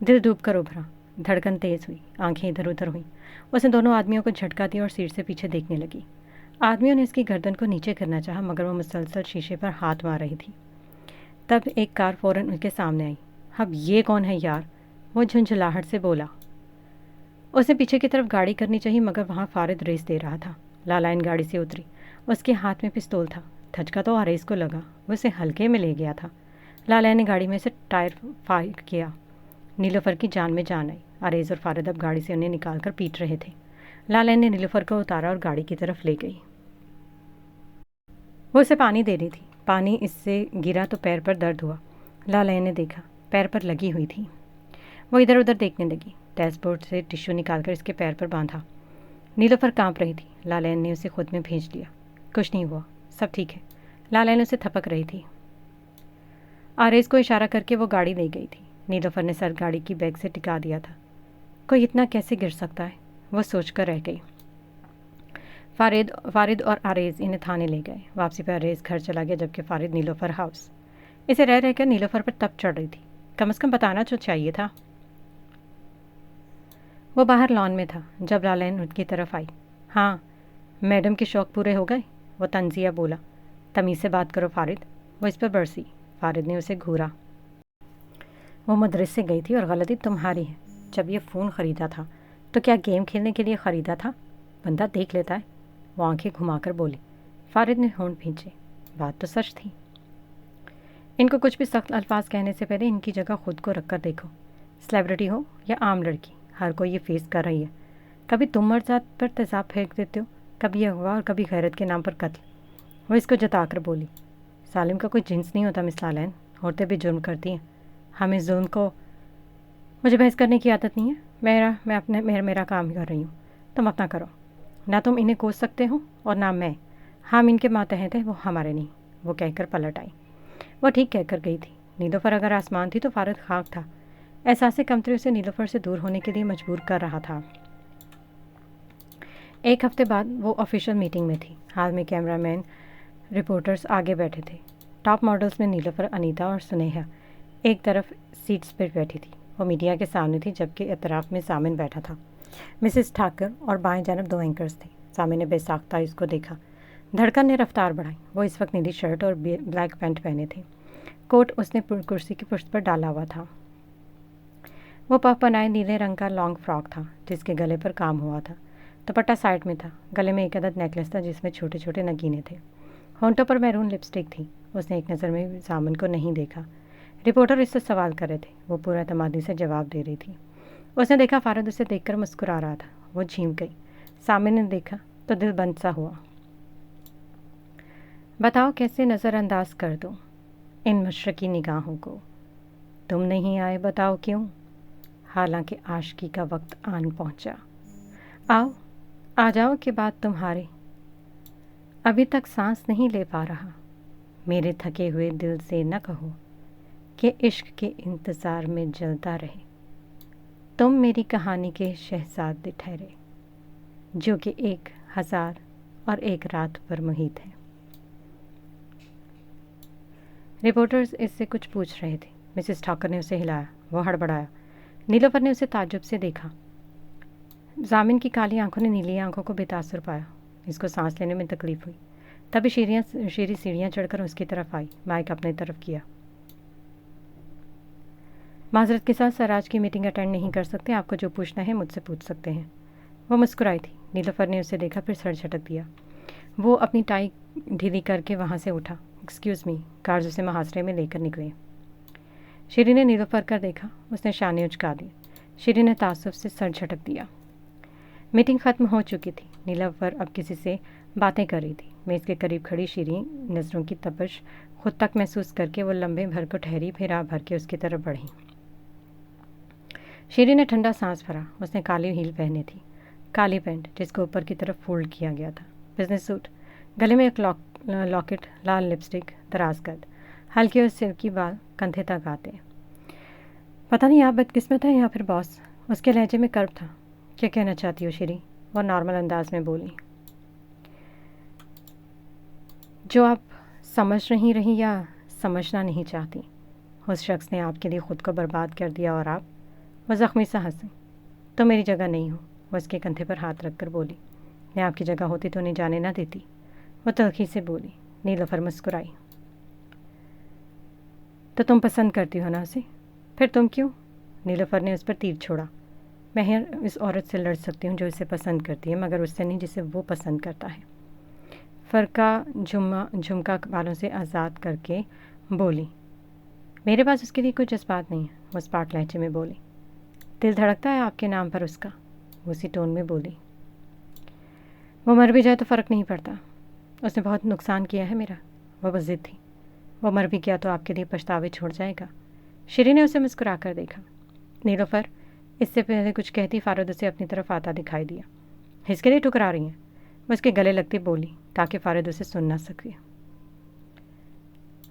دل ڈوب کر ابھرا، دھڑکن تیز ہوئی، آنکھیں ادھر ادھر ہوئیں۔ اس نے دونوں آدمیوں کو جھٹکا دیا اور سیٹ سے پیچھے دیکھنے لگی۔ آدمیوں نے اس کی گردن کو نیچے کرنا چاہا، مگر وہ مسلسل شیشے پر ہاتھ مار رہی تھی۔ تب ایک کار فوراً ان کے سامنے آئی۔ اب یہ کون ہے یار؟ وہ جھنجھلاہٹ سے بولا۔ اسے پیچھے کی طرف گاڑی کرنی چاہیے، مگر وہاں فارد ریس دے رہا تھا۔ لالائن گاڑی سے اتری، اس کے ہاتھ میں پستول تھا۔ دھچکا تو آریز کو لگا، وہ اسے ہلکے میں لے گیا تھا۔ لالائن نے گاڑی میں سے ٹائر فائر کیا۔ نیلوفر کی جان میں جان آئی۔ آریز اور فارد اب گاڑی سے انہیں نکال کر پیٹ رہے تھے۔ لالائن نے نیلوفر کو اتارا اور گاڑی کی طرف لے گئی۔ وہ اسے پانی دے رہی تھی۔ پانی اس سے گرا تو پیر پر درد ہوا۔ لالائن نے دیکھا، پیر پر لگی ہوئی تھی۔ وہ ادھر ادھر دیکھنے لگی، ڈیش بورڈ سے ٹشو نکال کر اس کے پیر پر باندھا۔ نیلوفر کانپ رہی تھی۔ لالائن نے اسے خود میں بھیج لیا۔ کچھ نہیں ہوا، سب ٹھیک ہے۔ لالائن اسے تھپک رہی تھی۔ آریز کو اشارہ کر کے وہ گاڑی لے گئی تھی۔ نیلوفر نے سر گاڑی کی بیگ سے ٹکا دیا تھا۔ کوئی اتنا کیسے گر سکتا ہے؟ وہ سوچ کر رہ گئی۔ فارد اور آریز انہیں تھانے لے گئے۔ واپسی پر آریز گھر چلا گیا، جبکہ فارد نیلوفر ہاؤس۔ اسے رہ رہ کر نیلوفر پر تپ چڑھ رہی تھی۔ کم از کم بتانا جو چاہیے تھا۔ وہ باہر لان میں تھا جب لالائن ان کی طرف آئی۔ ہاں، میڈم کے شوق پورے ہو گئے؟ وہ طنزیہ بولا۔ تمیز سے بات کرو فارد، وہ اس پر برسی۔ فارد نے اسے گھورا۔ وہ مدرس سے گئی تھی اور غلطی تمہاری ہے۔ جب یہ فون خریدا تھا تو کیا گیم کھیلنے کے لیے خریدا تھا؟ بندہ دیکھ لیتا ہے۔ وہ آنکھیں گھما کر بولی۔ فارد نے ہونٹ بھینچے۔ بات تو سچ تھی۔ ان کو کچھ بھی سخت الفاظ کہنے سے پہلے ان کی جگہ خود کو رکھ کر دیکھو۔ سلیبریٹی ہو یا عام لڑکی، ہر کوئی یہ فیس کر رہی ہے۔ کبھی تم مرد ذات پر تیزاب پھینک دیتے ہو، کبھی اغوا اور کبھی غیرت کے نام پر قتل۔ وہ اس کو جتا کر بولی۔ سالم کا کوئی جنس نہیں ہوتا مس لالائن، عورتیں بھی جرم کرتی ہیں۔ ہم اس ظلم کو… مجھے بحث کرنے کی عادت نہیں ہے۔ میرا کام کر رہی ہوں، تم اپنا کرو۔ نہ تم انہیں کوس سکتے ہو اور نہ میں۔ ہم ان کے ماتحت ہیں، وہ ہمارے نہیں، وہ کہہ کر پلٹ آئی۔ وہ ٹھیک کہہ کر گئی تھی۔ نیلوفر اگر آسمان تھی تو فارد خاک تھا۔ احساس کمتری اسے نیلوفر سے دور ہونے کے لیے مجبور کر رہا تھا۔ ایک ہفتے بعد وہ آفیشیل میٹنگ میں تھی۔ ہال میں کیمرہ مین، رپورٹرز آگے بیٹھے تھے۔ ٹاپ ماڈلز میں نیلوفر، انیتا اور سنیہا ایک طرف سیٹس پر بیٹھی تھی۔ وہ میڈیا کے سامنے تھی، جبکہ اطراف میں سامن بیٹھا تھا۔ مسز ٹھاکر اور بائیں جانب 2 اینکرز تھے۔ سامن نے بے ساختہ اس کو دیکھا۔ دھڑکن نے رفتار بڑھائی۔ وہ اس وقت نیلی شرٹ اور بلیک پینٹ پہنے تھے۔ کوٹ اس نے کرسی کی پشت پر ڈالا ہوا تھا۔ وہ پنائے نیلے رنگ کا لانگ فراک تھا، جس کے گلے پر کام ہوا تھا۔ دوپٹہ سائڈ میں تھا۔ گلے میں ایک عدد نیکلس تھا، جس میں چھوٹے چھوٹے نگینے تھے۔ ہونٹوں پر میرون لپسٹک تھی۔ اس نے ایک نظر میں سامن کو نہیں دیکھا۔ رپورٹر اس سے سوال کر رہے تھے۔ وہ پورا اعتمادی سے جواب دے رہی تھی۔ اس نے دیکھا فارد اسے دیکھ کر مسکرا رہا تھا۔ وہ جھیم گئی۔ سامن نے دیکھا تو دل بند سا ہوا۔ بتاؤ کیسے نظر انداز کر دوں ان مشرقی نگاہوں کو؟ تم نہیں آئے، بتاؤ کیوں؟ حالانکہ عاشقی کا وقت آن پہنچا۔ آؤ، آ جاؤ کہ بات تمہاری۔ ابھی تک سانس نہیں لے پا رہا۔ میرے تھکے ہوئے دل سے نہ کہو کہ عشق کے انتظار میں جلتا رہے۔ تم میری کہانی کے شہزادے ٹھہرے، جو کہ 1001 رات پر محیط ہے۔ رپورٹرز اس سے کچھ پوچھ رہے تھے۔ مسز ٹھاکر نے اسے ہلایا۔ وہ ہڑبڑایا۔ نیلوفر نے اسے تعجب سے دیکھا۔ ضامن کی کالی آنکھوں نے نیلی آنکھوں کو بے تاثر پایا۔ اس کو سانس لینے میں تکلیف ہوئی۔ تبھی شیری سیڑھیاں چڑھ کر اس کی طرف آئی۔ مائک اپنے طرف کیا۔ معذرت کے ساتھ سر، آج کی میٹنگ اٹینڈ نہیں کر سکتے۔ آپ کو جو پوچھنا ہے مجھ سے پوچھ سکتے ہیں۔ وہ مسکرائی تھی۔ نیلوفر نے اسے دیکھا، پھر سر جھٹک دیا۔ وہ اپنی ٹائی ڈھیلی کر کے وہاں سے اٹھا۔ ایکسکیوز می، کارز اسے محاصرے میں لے کر نکلے۔ شیری نے نیلوفر کر دیکھا۔ اس نے شانے اچکا دی۔ شیری نے تعصب سے سر جھٹک دیا۔ میٹنگ ختم ہو چکی تھی۔ نیلوفر اب کسی سے باتیں کر رہی تھی۔ میز کے قریب کھڑی شیری نظروں کی تپش خود تک محسوس کر کے وہ لمبے بھر کو ٹھہری، پھر آ بھر کے اس کی طرف بڑھی۔ شیری نے ٹھنڈا سانس بھرا۔ اس نے کالی ہیل پہنی تھی، کالی پینٹ جس کو اوپر کی طرف فولڈ کیا گیا تھا، بزنس سوٹ، گلے میں ایک लॉकेट, लाल लिपस्टिक, दराज कद, हल्के और सिल्की बाल कंधे तक आते। पता नहीं आप बदकिस्मत हैं या फिर बॉस। उसके लहजे में कर्व था। क्या कहना चाहती हो श्री? वो नॉर्मल अंदाज में बोली। जो आप समझ नहीं रही या समझना नहीं चाहती। उस शख्स ने आपके लिए ख़ुद को बर्बाद कर दिया और आप। वो ज़ख्मी सा हंसी। तो मेरी जगह नहीं हो, वो उसके कंधे पर हाथ रख कर बोली। मैं आपकी जगह होती तो उन्हें जाने ना देती, वो तल्खी से बोली। नीलोफर मुस्कुराई। तो तुम पसंद करती हो ना उसे? फिर तुम क्यों? नीलोफर ने उस पर तीर छोड़ा। मैं इस औरत से लड़ सकती हूँ जो इसे पसंद करती है, मगर उससे नहीं जिसे वो पसंद करता है। फ़रका झुमका बालों से आज़ाद करके बोली। मेरे पास उसके लिए कोई जज्बात नहीं है, वो स्पार्ट लहजे में बोली। दिल धड़कता है आपके नाम पर उसका, उसी टोन में बोली। वो मर भी जाए तो फ़र्क नहीं पड़ता, उसने बहुत नुकसान किया है मेरा। वो बस ज़िद थी। वो मर भी गया तो आपके लिए पछतावे छोड़ जाएगा। श्री ने उसे मुस्कुरा कर देखा। नीलोफर इससे पहले कुछ कहती फ़ारिद उसे अपनी तरफ आता दिखाई दिया। इसके लिए ठुकरा रही हैं? वो उसके गले लगती बोली ताकि फ़ारिद उसे सुन ना सके।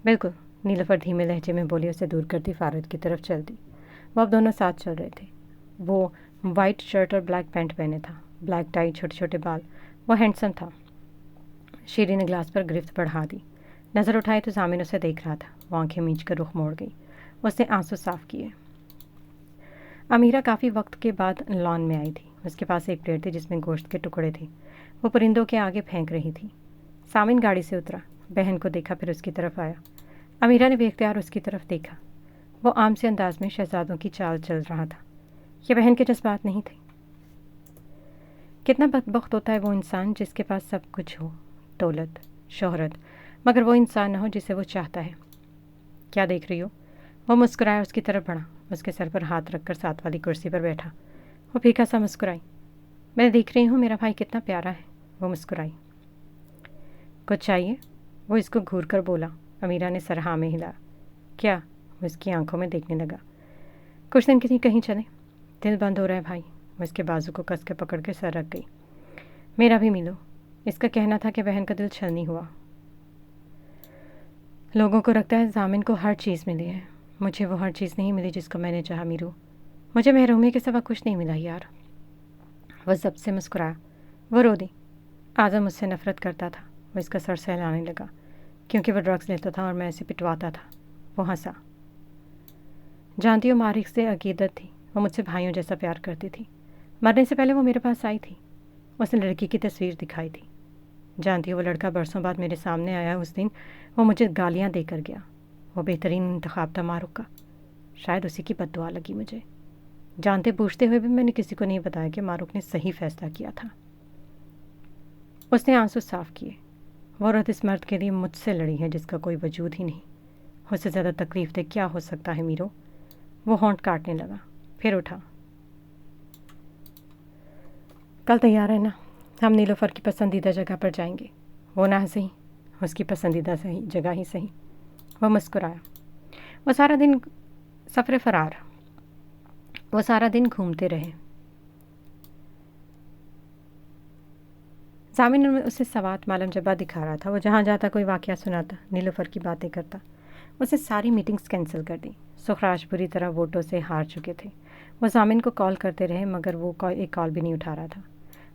बिल्कुल, नीलोफर धीमे लहजे में बोली, उसे दूर करती फ़ारिद की तरफ चल दी। वो अब दोनों साथ चल रहे थे। वो वाइट शर्ट और ब्लैक पैंट पहने था, ब्लैक टाई, छोटे छोटे बाल। वो हैंडसम था। श्री ने ग्लास पर गिरफ्त बढ़ा दी। नज़र उठाई तो ज़ामिन उसे देख रहा था। वो आंखें मींच कर रुख मोड़ गई। उसने आंसू साफ किए। अमीरा काफ़ी वक्त के बाद लॉन में आई थी। उसके पास एक प्लेट थी जिसमें गोश्त के टुकड़े थे। वो परिंदों के आगे फेंक रही थी। सामिन गाड़ी से उतरा, बहन को देखा, फिर उसकी तरफ आया। अमीरा ने बेख्तियार उसकी तरफ देखा। वो आम से अंदाज में शहजादों की चाल चल रहा था। ये बहन के जज्बात नहीं थे। कितना बदबख्त होता है वो इंसान जिसके पास सब कुछ हो, दौलत, शोहरत, मगर वो इंसान न हो जिसे वो चाहता है। क्या देख रही हो? वो मुस्कुराया, उसकी तरफ बढ़ा, उसके सर पर हाथ रखकर साथ वाली कुर्सी पर बैठा। वो फीका सा मुस्कुराई। मैं देख रही हूँ मेरा भाई कितना प्यारा है। वो मुस्कुराई। कुछ चाहिए? वो इसको घूर कर बोला। अमीरा ने सर हाँ में हिला। क्या? वो इसकी आंखों में देखने लगा। कुछ दिन के लिए कहीं चले, दिल बंद हो रहा है भाई। वो इसके बाजू को कस के पकड़ के सर रख गई। मेरा भी मिलो। इसका कहना था कि बहन का दिल छलनी हुआ। लोगों को लगता है ज़ामिन को हर चीज़ मिली है, मुझे वो हर चीज़ नहीं मिली जिसको मैंने चाहा मीरू। मुझे महरूमी के सिवा कुछ नहीं मिला यार। वह सबसे मुस्कुराया। वो रो दी। आज़म मुझसे नफ़रत करता था। वो इसका सर सहलाने लगा क्योंकि वह ड्रग्स लेता था और मैं इसे पिटवाता था। वो हंसा। जानती हो मारिक से अकीदत थी। वो मुझसे भाइयों जैसा प्यार करती थी। मरने से पहले वो मेरे पास आई थी। उसने लड़की की तस्वीर दिखाई थी। जानती हो वो लड़का बरसों बाद मेरे सामने आया। उस दिन वो मुझे गालियाँ देकर गया। वो बेहतरीन इंतखाब था मारूक का। शायद उसी की बद्दुआ लगी मुझे। जानते बूझते हुए भी मैंने किसी को नहीं बताया कि मारूक ने सही फैसला किया था। उसने आंसू साफ किए। वो औरत इस मर्द के लिए मुझसे लड़ी है जिसका कोई वजूद ही नहीं। उससे ज़्यादा तकलीफ दे क्या हो सकता है मीरो? वो होंठ काटने लगा, फिर उठा। कल तैयार है ना? हम नीलोफर की पसंदीदा जगह पर जाएंगे। वो ना सही, उसकी पसंदीदा सही जगह ही सही। वह मुस्कुराया। वो सारा दिन सफ़र फरार। वो सारा दिन घूमते रहे। ज़ामिन उसे सवात मालम जब्बा दिखा रहा था। वो जहाँ जाता कोई वाक़या सुनाता, नीलोफर की बातें करता। उसने सारी मीटिंग्स कैंसिल कर दी। सुखराज बुरी तरह वोटों से हार चुके थे। वो ज़ामिन को कॉल करते रहे मगर वो एक कॉल भी नहीं उठा रहा था।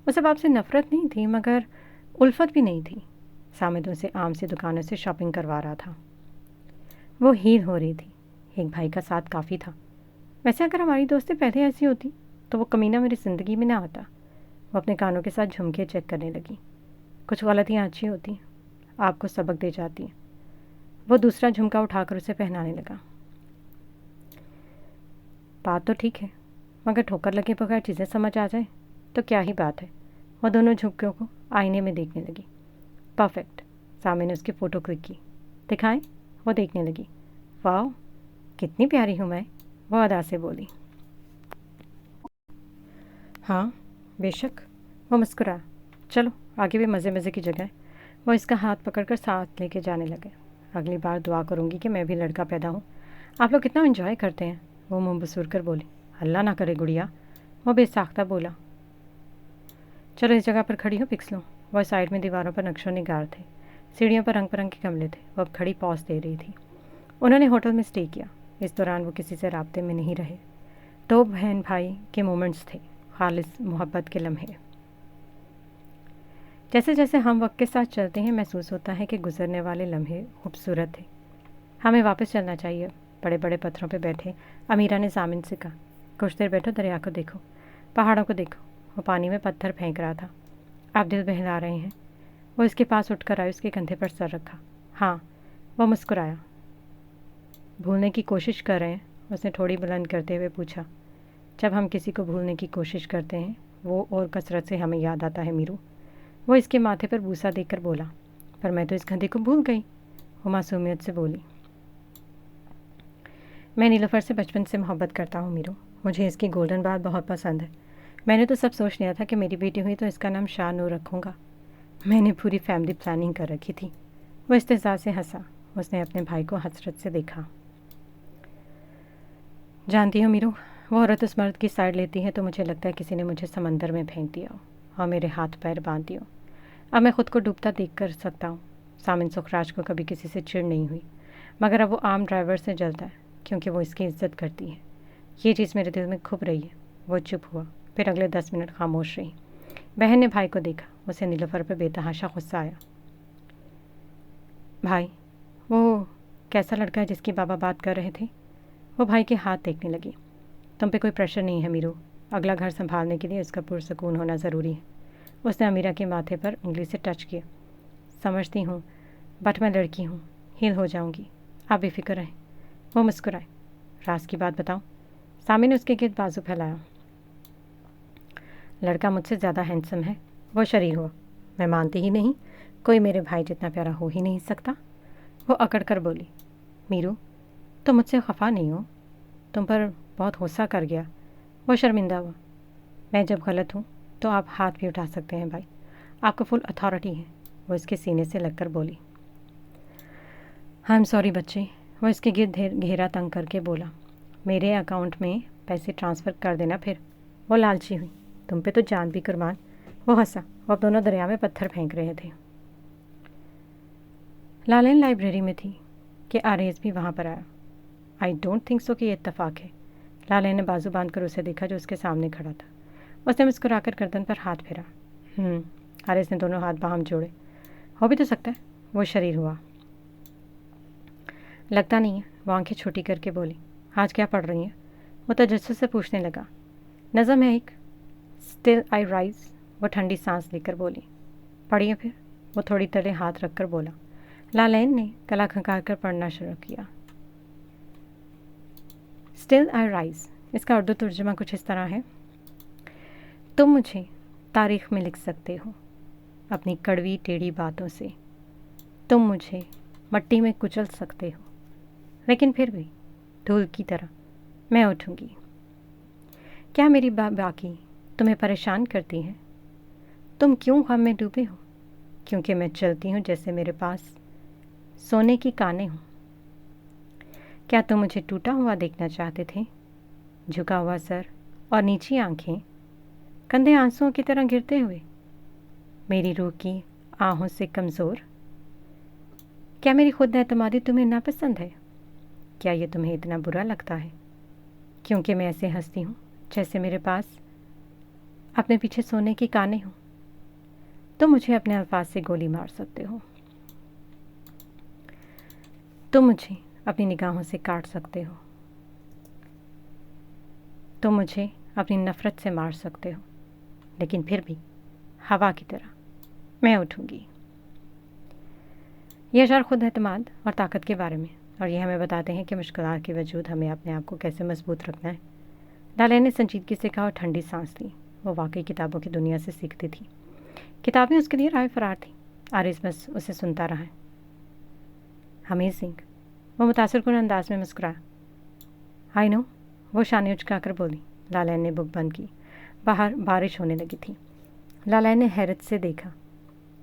उस बाप से नफ़रत नहीं थी मगर उल्फत भी नहीं थी। सामिद उसे आम सी दुकानों से शॉपिंग करवा रहा था। वो हीर हो रही थी। एक भाई का साथ काफ़ी था। वैसे अगर हमारी दोस्ती पहले ऐसी होती तो वो कमीना मेरी ज़िंदगी में ना आता। वो अपने कानों के साथ झुमके चेक करने लगी। कुछ गलतियाँ अच्छी होती हैं, आपको सबक दे जाती हैं। वो दूसरा झुमका उठाकर उसे पहनाने लगा। बात तो ठीक है मगर ठोकर लगे बगैर चीज़ें समझ आ जाए तो क्या ही बात है। वो दोनों झुमकों को आईने में देखने लगी। परफेक्ट। सामने ने उसकी फ़ोटो क्लिक की। दिखाएं? वो देखने लगी। वाह कितनी प्यारी हूँ मैं, वो अदा से बोली। हाँ बेशक। वो मुस्कुरा। चलो आगे भी मज़े मज़े की जगह है। वो इसका हाथ पकड़कर साथ लेके जाने लगे। अगली बार दुआ करूँगी कि मैं भी लड़का पैदा हूँ। आप लोग कितना एंजॉय करते हैं। वो मुँह बसूर कर बोली। अल्लाह ना करे गुड़िया। वो बेसाख्ता बोला। चलो इस जगह पर खड़ी हो, पिक्स लो। वह साइड में दीवारों पर नक्शों निगार थे। सीढ़ियों पर रंग बिरंगे गमले थे। वो अब खड़ी पॉज दे रही थी। उन्होंने होटल में स्टे किया। इस दौरान वो किसी से राब्ते में नहीं रहे। 2 बहन भाई के मोमेंट्स थे, खालिस मोहब्बत के लम्हे। जैसे जैसे हम वक्त के साथ चलते हैं महसूस होता है कि गुजरने वाले लम्हे खूबसूरत थे। हमें वापस चलना चाहिए। बड़े बड़े पत्थरों पर बैठे अमीरा ने सामिन से कहा, कुछ देर बैठो, दरिया को देखो, पहाड़ों को देखो। वो पानी में पत्थर फेंक रहा था। आप दिल बहला रहे हैं। वो इसके पास उठकर आई, उसके कंधे पर सर रखा। हाँ, वो मुस्कुराया। भूलने की कोशिश कर रहे हैं? उसने थोड़ी बुलंद करते हुए पूछा। जब हम किसी को भूलने की कोशिश करते हैं वो और कसरत से हमें याद आता है मीरू। वो इसके माथे पर बूसा देकर बोला। पर मैं तो इस गंधे को भूल गई, वो मासूमियत से बोली। मैं नीलोफर से बचपन से मोहब्बत करता हूँ मीरू। मुझे इसकी गोल्डन बाल बहुत पसंद है। मैंने तो सब सोच लिया था कि मेरी बेटी हुई तो इसका नाम शाह नूर रखूँगा। मैंने पूरी फैमिली प्लानिंग कर रखी थी। वो इस्तेज़ा से हंसा। उसने अपने भाई को हसरत से देखा। जानती हो मीरू, वो औरत उस मर्द की साइड लेती है तो मुझे लगता है किसी ने मुझे समंदर में फेंक दिया हो और मेरे हाथ पैर बांध दिए हो। अब मैं खुद को डूबता देख कर सकता हूँ। सामिन सुखराज को कभी किसी से चिढ़ नहीं हुई, मगर अब वो आम ड्राइवर से जलता है क्योंकि वो इसकी इज्जत करती है। ये चीज़ मेरे दिल में खुब रही है। वो चुप हुआ, फिर अगले 10 मिनट खामोश रही। बहन ने भाई को देखा। उसे नीलोफर पर बेतहाशा गुस्सा आया। भाई, वो कैसा लड़का है जिसकी बाबा बात कर रहे थे? वो भाई के हाथ देखने लगी। तुम पे कोई प्रेशर नहीं है मीरू। अगला घर संभालने के लिए उसका पुरसकून होना ज़रूरी है। उसने अमीरा के माथे पर उंगली से टच किया। समझती हूँ, बट मैं लड़की हूँ, हील हो जाऊँगी। आप बेफिक्र रहें। वो मुस्कुराए। राज की बात बताओ। सामी ने उसके गिर्द बाजू फैलाया। लड़का मुझसे ज़्यादा हैंडसम है। वो शरीर हो। मैं मानती ही नहीं, कोई मेरे भाई जितना प्यारा हो ही नहीं सकता। वो अकड़ कर बोली। मीरू, तुम मुझसे खफा नहीं हो? तुम पर बहुत गुस्सा कर गया। वो शर्मिंदा हुआ। मैं जब गलत हूँ तो आप हाथ भी उठा सकते हैं भाई। आपको फुल अथॉरिटी है। वो इसके सीने से लगकर बोली। आई एम सॉरी बच्चे। वो इसके गिर्द घेरा तंग करके बोला। मेरे अकाउंट में पैसे ट्रांसफ़र कर देना फिर। वो लालची हुई। तुम पे तो जान भी कुर्बान। वो हंसा। वो अब दोनों दरिया में पत्थर फेंक रहे थे। लालैन लाइब्रेरी में थी कि आरेज भी वहाँ पर आया। आई डोंट थिंक सो कि ये इत्तेफाक है। लालैन ने बाजू बांध कर उसे देखा जो उसके सामने खड़ा था। उसने मुस्कुराकर गर्दन पर हाथ फेरा। आरेज ने दोनों हाथ बाहम जोड़े। हो भी तो सकता है। वो शरीर हुआ। लगता नहीं है। वो आंखें छोटी करके बोली। आज क्या पढ़ रही हैं? वो तजस्सुस से पूछने लगा। नज़म है एक, स्टिल आई राइज। वो ठंडी सांस लेकर बोली। पढ़िए फिर। वो थोड़ी तले हाथ रखकर बोला। लालैन ने गला खंगार कर पढ़ना शुरू किया। स्टिल आई राइज, इसका उर्दू तर्जुमा कुछ इस तरह है। तुम मुझे तारीख़ में लिख सकते हो अपनी कड़वी टेढ़ी बातों से। तुम मुझे मट्टी में कुचल सकते हो, लेकिन फिर भी धूल की तरह मैं उठूंगी। क्या मेरी बाकी तुम्हें परेशान करती है? तुम क्यों गम में डूबे हो? क्योंकि मैं चलती हूँ जैसे मेरे पास सोने की कानें हों। क्या तुम मुझे टूटा हुआ देखना चाहते थे? झुका हुआ सर और नीची आंखें, कंधे आंसुओं की तरह गिरते हुए, मेरी रूह की आहों से कमज़ोर। क्या मेरी खुद एतमादी तुम्हें नापसंद है? क्या ये तुम्हें इतना बुरा लगता है क्योंकि मैं ऐसे हंसती हूँ जैसे मेरे पास अपने पीछे सोने की कानें हों? तुम मुझे अपने अल्फाज से गोली मार सकते हो। तुम मुझे अपनी निगाहों से काट सकते हो। तुम मुझे अपनी नफ़रत से मार सकते हो, लेकिन फिर भी हवा की तरह मैं उठूंगी। यह अशार खुद एतमाद और ताकत के बारे में, और ये हमें बताते हैं कि मुश्किलात के वजूद हमें अपने आप को कैसे मजबूत रखना है। लालैन ने संजीदगी से कहा और ठंडी सांस ली। वो वाकई किताबों की दुनिया से सीखती थी। किताबें उसके लिए राह फरार थी। आरिस बस उसे सुनता रहा। अमेजिंग। वो मुतासरकुन अंदाज में मुस्कुराया। I know. वो शाने उचकाकर बोली। लालैन ने बुक बंद की। बाहर बारिश होने लगी थी। लालैन ने हैरत से देखा।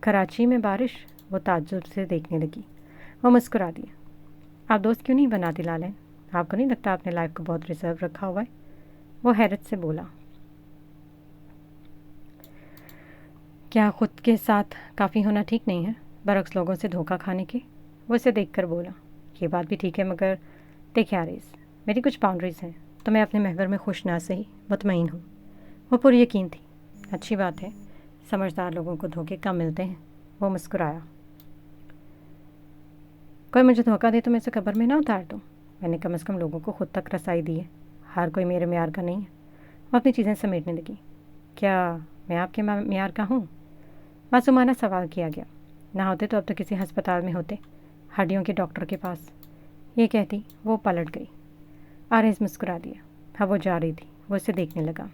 कराची में बारिश? वो ताज्जुब से देखने लगी। वो मुस्कुरा दिया। आप दोस्त क्यों नहीं बनाती लालैन? आपको नहीं लगता आपने लाइफ को बहुत रिजर्व रखा हुआ है? वो हैरत से बोला। क्या खुद के साथ काफ़ी होना ठीक नहीं है? बरक्स लोगों से धोखा खाने के। वो उसे देखकर बोला, ये बात भी ठीक है, मगर देख हारिस, मेरी कुछ बाउंड्रीज़ हैं, तो मैं अपने महवर में खुश ना सही मुतमईन हूँ। वो पूरी यकीन थी। अच्छी बात है, समझदार लोगों को धोखे कम मिलते हैं। वो मुस्कुराया। कोई मुझे धोखा दे तो मैं उसे कब्र में ना उतार दूँ। मैंने कम से कम लोगों को खुद तक रसाई दी है। हर कोई मेरे म्यार का नहीं है। वो अपनी चीज़ें समेटने लगी। क्या मैं आपके म्यार का हूँ? मासूमाना सवाल किया गया। ना होते तो अब तो किसी हस्पताल में होते, हड्डियों के डॉक्टर के पास। ये कहती वो पलट गई। आरिस मुस्कुरा दिया। हाँ, वो जा रही थी। वो उसे देखने लगा।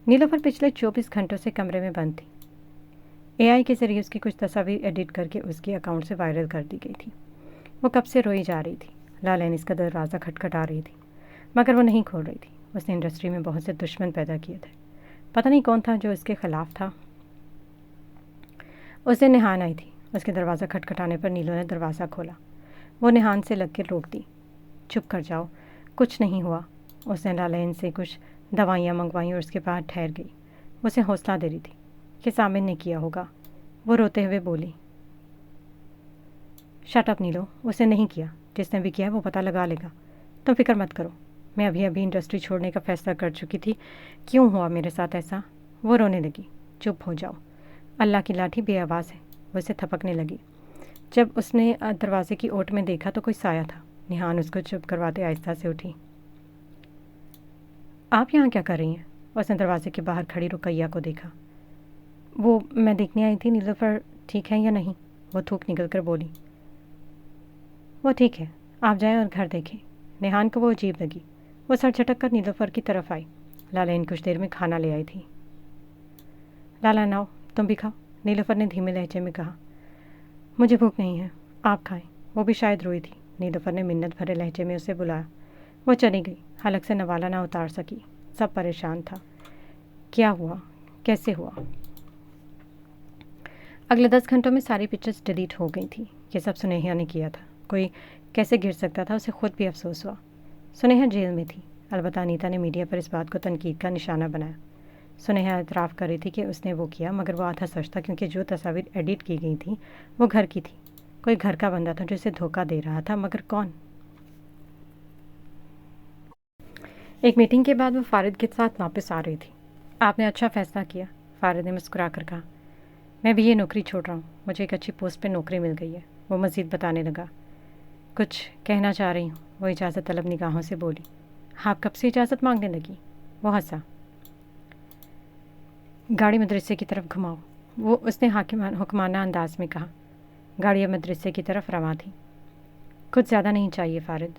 नीलोफर पिछले 24 घंटों से कमरे में बंद थी। एआई के ज़रिए उसकी कुछ तस्वीर एडिट करके उसके अकाउंट से वायरल कर दी गई थी। वो कब से रोई जा रही थी। लालैन इसका दरवाज़ा खटखटा रही थी, मगर वो नहीं खोल रही थी। उसने इंडस्ट्री में बहुत से दुश्मन पैदा किए थे। पता नहीं कौन था जो इसके ख़िलाफ़ था। उसे निहान आई थी। उसके दरवाज़ा खटखटाने पर नीलो ने दरवाज़ा खोला। वो निहान से लग के रोक दी। चुप कर जाओ, कुछ नहीं हुआ। उसने लालैन से कुछ दवाइयाँ मंगवाई और उसके बाद ठहर गई। उसे हौसला दे रही थी कि सामिन ने किया होगा। वो रोते हुए बोली, शट अप नीलो, उसने नहीं किया। जिसने भी किया वो पता लगा लेगा। तुम फिक्र मत करो। मैं अभी अभी इंडस्ट्री छोड़ने का फ़ैसला कर चुकी थी। क्यों हुआ मेरे साथ ऐसा? वो रोने लगी। चुप हो जाओ, अल्लाह की लाठी बेआवाज़ है। वो उसे थपकने लगी। जब उसने दरवाजे की ओट में देखा तो कोई साया था। निहान उसको चुप करवाते आहिस्ता से उठी। आप यहाँ क्या कर रही हैं? उसने दरवाजे के बाहर खड़ी रुकैया को देखा। वो मैं देखने आई थी नीलोफर ठीक है या नहीं। वो थूक निकल कर बोली। वो ठीक है, आप जाएं और घर देखें। निहान को वो अजीब लगी। वो सर झटक कर नीलोफर की तरफ आई। लालैन कुछ देर में खाना ले आई थी। लाला नाओ, तुम भी खाओ, नीलोफर ने धीमे लहजे में कहा। मुझे भूख नहीं है, आप खाएं। वो भी शायद रोई थी। नीलोफर ने मिन्नत भरे लहजे में उसे बुलाया। वो चली गई। हलक से नवाला ना उतार सकी। सब परेशान था। क्या हुआ, कैसे हुआ? अगले 10 घंटों में सारी पिक्चर्स डिलीट हो गई थी। ये सब सुनेहा ने किया था। कोई कैसे गिर सकता था, उसे खुद भी अफसोस हुआ। सुनेहा जेल में थी। अलबत्ता अनीता ने मीडिया पर इस बात को तनकीद का निशाना बनाया। सुनेहा एतराफ़ कर रही थी कि उसने वो किया, मगर वो आधा सच था, क्योंकि जो तस्वीर एडिट की गई थी वो घर की थी। कोई घर का बंदा था जो इसे धोखा दे रहा था, मगर कौन? एक मीटिंग के बाद वो फ़ारिद के साथ वापस आ रही थी। आपने अच्छा फ़ैसला किया, फ़ारिद ने मुस्कुरा कर कहा। मैं भी ये नौकरी छोड़ रहा हूँ। मुझे एक अच्छी पोस्ट पे नौकरी मिल गई है। वो मज़ीद बताने लगा। कुछ कहना चाह रही हूँ, वो इजाज़त तलब निगाहों से बोली। आप कब से इजाज़त मांगने लगी? वो हंसा। गाड़ी मदरसे की तरफ घुमाओ, वो उसने हुक्माना अंदाज में कहा। गाड़ी अब मदरसे की तरफ रवां थी। कुछ ज़्यादा नहीं चाहिए फ़ारिद,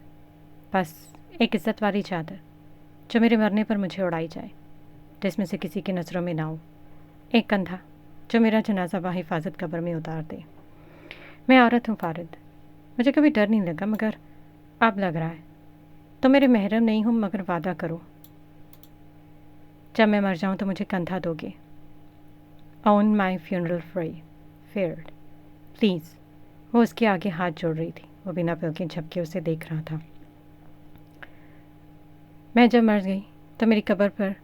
बस एक इज़्ज़त वाली चादर जो मेरे मरने पर मुझे उड़ाई जाए, जिसमें से किसी की नज़रों में ना हो। एक कंधा जो मेरा जनाजा बाहिफाजत कब्र में उतार दे। मैं औरत हूँ फ़ारिद, मुझे कभी डर नहीं लगा, मगर अब लग रहा है। तो मेरे महरम नहीं हूँ, मगर वादा करो जब मैं मर जाऊँ तो मुझे कंधा दोगे। On my funeral fared please. वो उसके आगे हाथ जोड़ रही थी। वो बिना पलके झपके उसे देख रहा था। मैं जब मर गई तो मेरी कब्र पर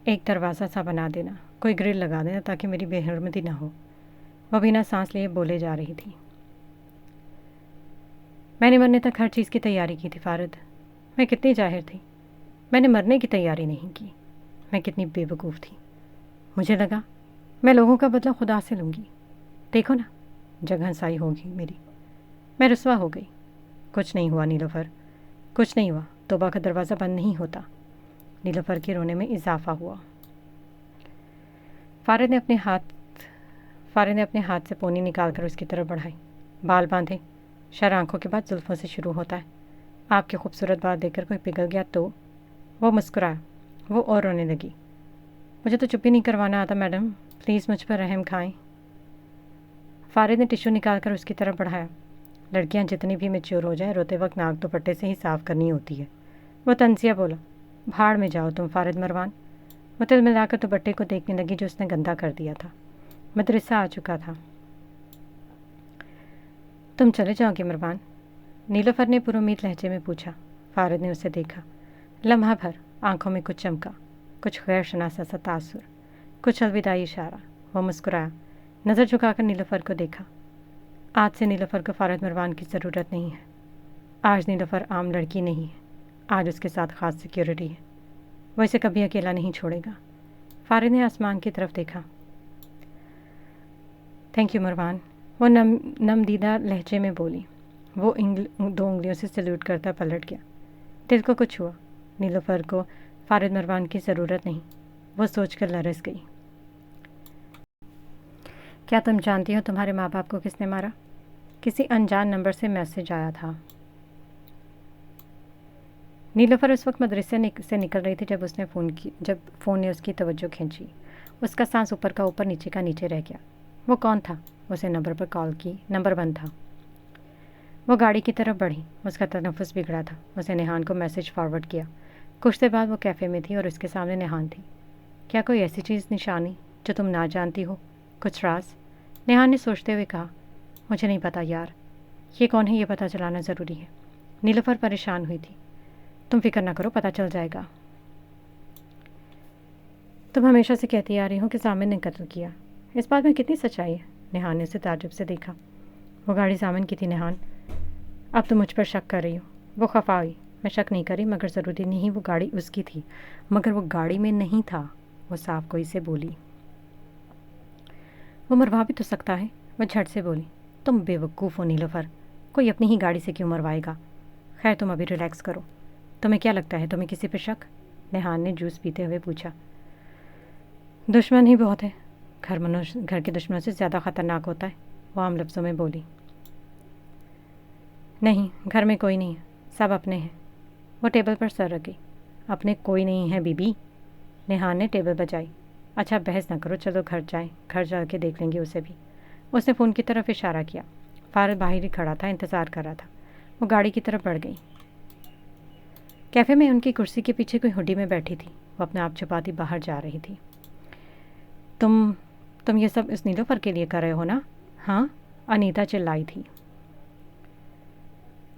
एक दरवाज़ा सा बना देना, कोई ग्रिल लगा देना, ताकि मेरी बेहरमती ना हो। वह बिना सांस लिए बोले जा रही थी। मैंने मरने तक हर चीज़ की तैयारी की थी फ़ारिद। मैं कितनी जाहिर थी। मैंने मरने की तैयारी नहीं की। मैं कितनी बेवकूफ़ थी। मुझे लगा मैं लोगों का बदला खुदा से लूँगी। देखो ना, जग हंसाई होगी मेरी। मैं रुसवा हो गई। कुछ नहीं हुआ नीलोफर, कुछ नहीं हुआ। तौबा का दरवाज़ा बंद नहीं होता। नीलोफर के रोने में इजाफा हुआ। फ़ारिद ने अपने हाथ से पोनी निकाल कर उसकी तरफ बढ़ाई। बाल बांधे, शर आंखों के बाद जुल्फ़ों से शुरू होता है। आपके खूबसूरत बाल देखकर कोई पिघल गया तो? वो मुस्कुराया। वो और रोने लगी। मुझे तो चुप्पी नहीं करवाना आता मैडम, प्लीज़ मुझ पर रहम खाएं। फ़ारिद ने टिश्यू निकाल कर उसकी तरफ बढ़ाया। लड़कियां जितनी भी मैच्योर हो जाएं, रोते वक्त नाक दुपट्टे से ही साफ़ करनी होती है। वो तंजिया बोला। भाड़ में जाओ तुम फ़ारिद मरवान। वो तिल मिलाकर दुपट्टे को देखने लगी जो उसने गंदा कर दिया था। मदरसा आ चुका था। तुम चले जाओगे मरवान? नीलोफर ने पुरुमीद लहजे में पूछा। फ़ारिद ने उसे देखा। लम्हा भर आंखों में कुछ चमका, कुछ गैर शनासा सा तासुर, कुछ अलविदाई इशारा। वो मुस्कुराया, नज़र झुकाकर नीलोफर को देखा। आज से नीलोफर को फारद मरवान की ज़रूरत नहीं है। आज नीलोफर आम लड़की नहीं है, आज उसके साथ ख़ास सिक्योरिटी है। वो इसे कभी अकेला नहीं छोड़ेगा। फारिद ने आसमान की तरफ देखा। थैंक यू मरवान, वो नमदीदा लहजे में बोली। वो 2 उंगलियों से सल्यूट करता पलट गया। दिल को कुछ हुआ। नीलोफर को फारिद मरवान की ज़रूरत नहीं, वो सोचकर लरस गई। क्या तुम जानती हो तुम्हारे माँ बाप को किसने मारा? किसी अनजान नंबर से मैसेज आया था। नीलोफर उस वक्त मदरसे से निकल रही थी जब फ़ोन ने उसकी तवज्जो खींची। उसका सांस ऊपर का ऊपर नीचे का नीचे रह गया। वो कौन था? उसे नंबर पर कॉल की, नंबर बंद था। वो गाड़ी की तरफ बढ़ी। उसका तनफ़ुस बिगड़ा था। उसे नेहान को मैसेज फॉरवर्ड किया। कुछ देर बाद वो कैफ़े में थी और उसके सामने नेहान थी। क्या कोई ऐसी चीज़ निशानी जो तुम ना जानती हो, कुछ राज? नेहान ने सोचते हुए कहा, मुझे नहीं पता यार, ये कौन है ये पता चलाना ज़रूरी है। नीलोफर परेशान हुई थी। तुम फिक्र ना करो, पता चल जाएगा। तुम हमेशा से कहती आ रही हो कि सामिन ने कत्ल किया, इस बात में कितनी सच्चाई है? नेहान ने उसे ताज्जुब से देखा। वो गाड़ी सामिन की थी नेहान। अब तुम मुझ पर शक कर रही हो। वो खफा हुई। मैं शक नहीं करी, मगर ज़रूरी नहीं वो गाड़ी उसकी थी। मगर वो गाड़ी में नहीं था, वो साफ कोई से बोली। वो मरवा भी तो सकता है, वो झट से बोली। तुम बेवकूफ़ हो नीलोफर, कोई अपनी ही गाड़ी से क्यों मरवाएगा? खैर तुम अभी रिलैक्स करो। तुम्हें क्या लगता है, तुम्हें किसी पर शक? नेहान ने जूस पीते हुए पूछा। दुश्मन ही बहुत है। घर के दुश्मनों से ज़्यादा ख़तरनाक होता है, वो आम लफ्ज़ों में बोली। नहीं, घर में कोई नहीं है, सब अपने हैं। वो टेबल पर सर रखी। अपने कोई नहीं है बीबी। नेहान ने टेबल बजाई। अच्छा बहस ना करो, चलो घर जाएं, घर जाके देख लेंगे उसे भी। उसने फ़ोन की तरफ इशारा किया। फारिद बाहर ही खड़ा था, इंतज़ार कर रहा था। वो गाड़ी की तरफ बढ़ गई। कैफ़े में उनकी कुर्सी के पीछे कोई हुड्डी में बैठी थी। वो अपने आप छुपाती बाहर जा रही थी। तुम ये सब इस नीलोफर के लिए कर रहे हो ना? हाँ, अनीता चिल्लाई थी।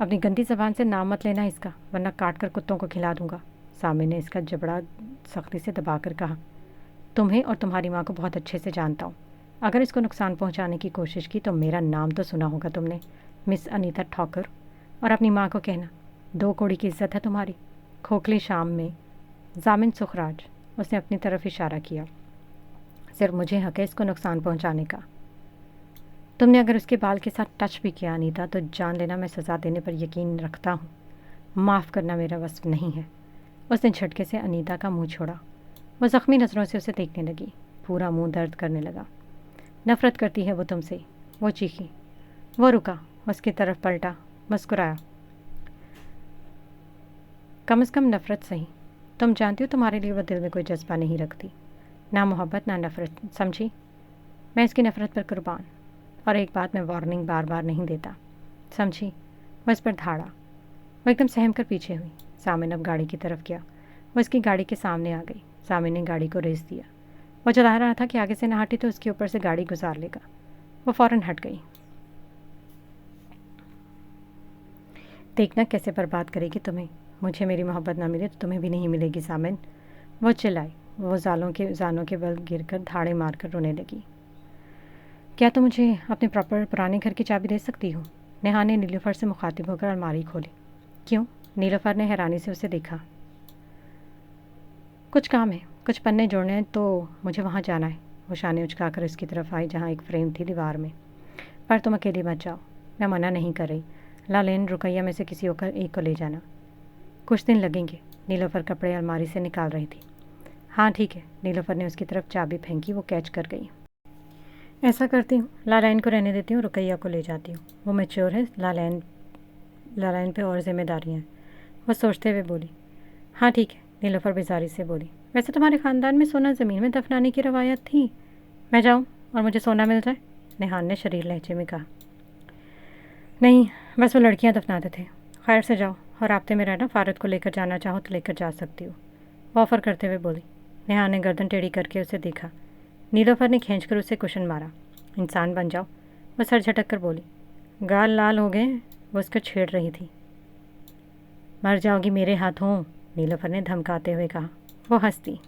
अपनी गंदी ज़बान से नाम मत लेना इसका, वरना काट कर कुत्तों को खिला दूंगा। सामने ने इसका जबड़ा सख्ती से दबाकर कहा। तुम्हें और तुम्हारी माँ को बहुत अच्छे से जानता हूँ। अगर इसको नुकसान पहुँचाने की कोशिश की तो मेरा नाम तो सुना होगा तुमने, मिस अनीता ठोकर। और अपनी माँ को कहना, 2 कौड़ी की इज्जत है तुम्हारी। खोखली शाम में जामिन सुखराज, उसने अपनी तरफ इशारा किया। सिर्फ मुझे हक है इसको नुकसान पहुँचाने का। तुमने अगर उसके बाल के साथ टच भी किया अनीता, तो जान लेना मैं सज़ा देने पर यकीन रखता हूँ। माफ़ करना मेरा वस्फ नहीं है। उसने झटके से अनीता का मुंह छोड़ा। वो ज़ख्मी नज़रों से उसे देखने लगी। पूरा मुंह दर्द करने लगा। नफ़रत करती है वो तुमसे, वो चीखी। वो रुका, उसकी तरफ पलटा, मुस्कुराया। कम से कम नफ़रत सही। तुम जानती हो तुम्हारे लिए वो दिल में कोई जज्बा नहीं रखती, ना मोहब्बत ना नफ़रत, समझी? मैं इसकी नफ़रत पर कुर्बान। और एक बात, मैं वार्निंग बार बार नहीं देता, समझी? वो इस पर धाड़ा। वो एकदम सहम कर पीछे हुई। सामिन अब गाड़ी की तरफ गया। वो इसकी गाड़ी के सामने आ गई। सामिन ने गाड़ी को रेस दिया। वो चला रहा था कि आगे से ना हटी तो उसके ऊपर से गाड़ी गुजार लेगा। वो फ़ौरन हट गई। देखना कैसे बर्बाद करेगी तुम्हें। मुझे मेरी मोहब्बत ना मिले तो तुम्हें भी नहीं मिलेगी सामिन, वो चिल्लाई। वो जानों के बल गिरकर धाड़े मारकर रोने लगी। क्या तुम मुझे अपने पुराने घर की चाबी दे सकती हो? नेहा ने नीलोफर से मुखातिब होकर अलमारी खोली। क्यों? नीलोफर ने हैरानी से उसे देखा। कुछ काम है, कुछ पन्ने जोड़ने हैं, तो मुझे वहाँ जाना है। वो शाने उचकाकर उसकी तरफ आई जहाँ एक फ्रेम थी दीवार में। पर तुम अकेली मत जाओ, मैं मना नहीं कर रही। लालेन रुकैया में से किसी होकर एक को ले जाना। कुछ दिन लगेंगे। नीलोफर कपड़े अलमारी से निकाल रही थी। हाँ ठीक है। नीलोफर ने उसकी तरफ चाबी फेंकी। वो कैच कर गई। ऐसा करती हूँ, लालैन को रहने देती हूँ, रुकैया को ले जाती हूँ। वो मैच्योर है, लालैन पे और जिम्मेदारियाँ हैं। वो सोचते हुए बोली। हाँ ठीक है। नीलोफर बेजारी से बोली। वैसे तुम्हारे ख़ानदान में सोना ज़मीन में दफनाने की रवायत थी। मैं जाऊँ और मुझे सोना मिल जाए? नेहान ने शरीर लहजे में कहा। नहीं, बस वो लड़कियाँ दफनाते थे। खैर से जाओ, और राब्ते में रहना। फारद को लेकर जाना चाहो तो लेकर जा सकती हो, वो ऑफ़र करते हुए बोली। नेहान ने गर्दन टेढ़ी करके उसे देखा। नीलोफर ने खींचकर उसे कुशन मारा। इंसान बन जाओ, वो सर झटक कर बोली। गाल लाल हो गए, वो उसको छेड़ रही थी। मर जाओगी मेरे हाथों, नीलोफर ने धमकाते हुए कहा। वो हंसती।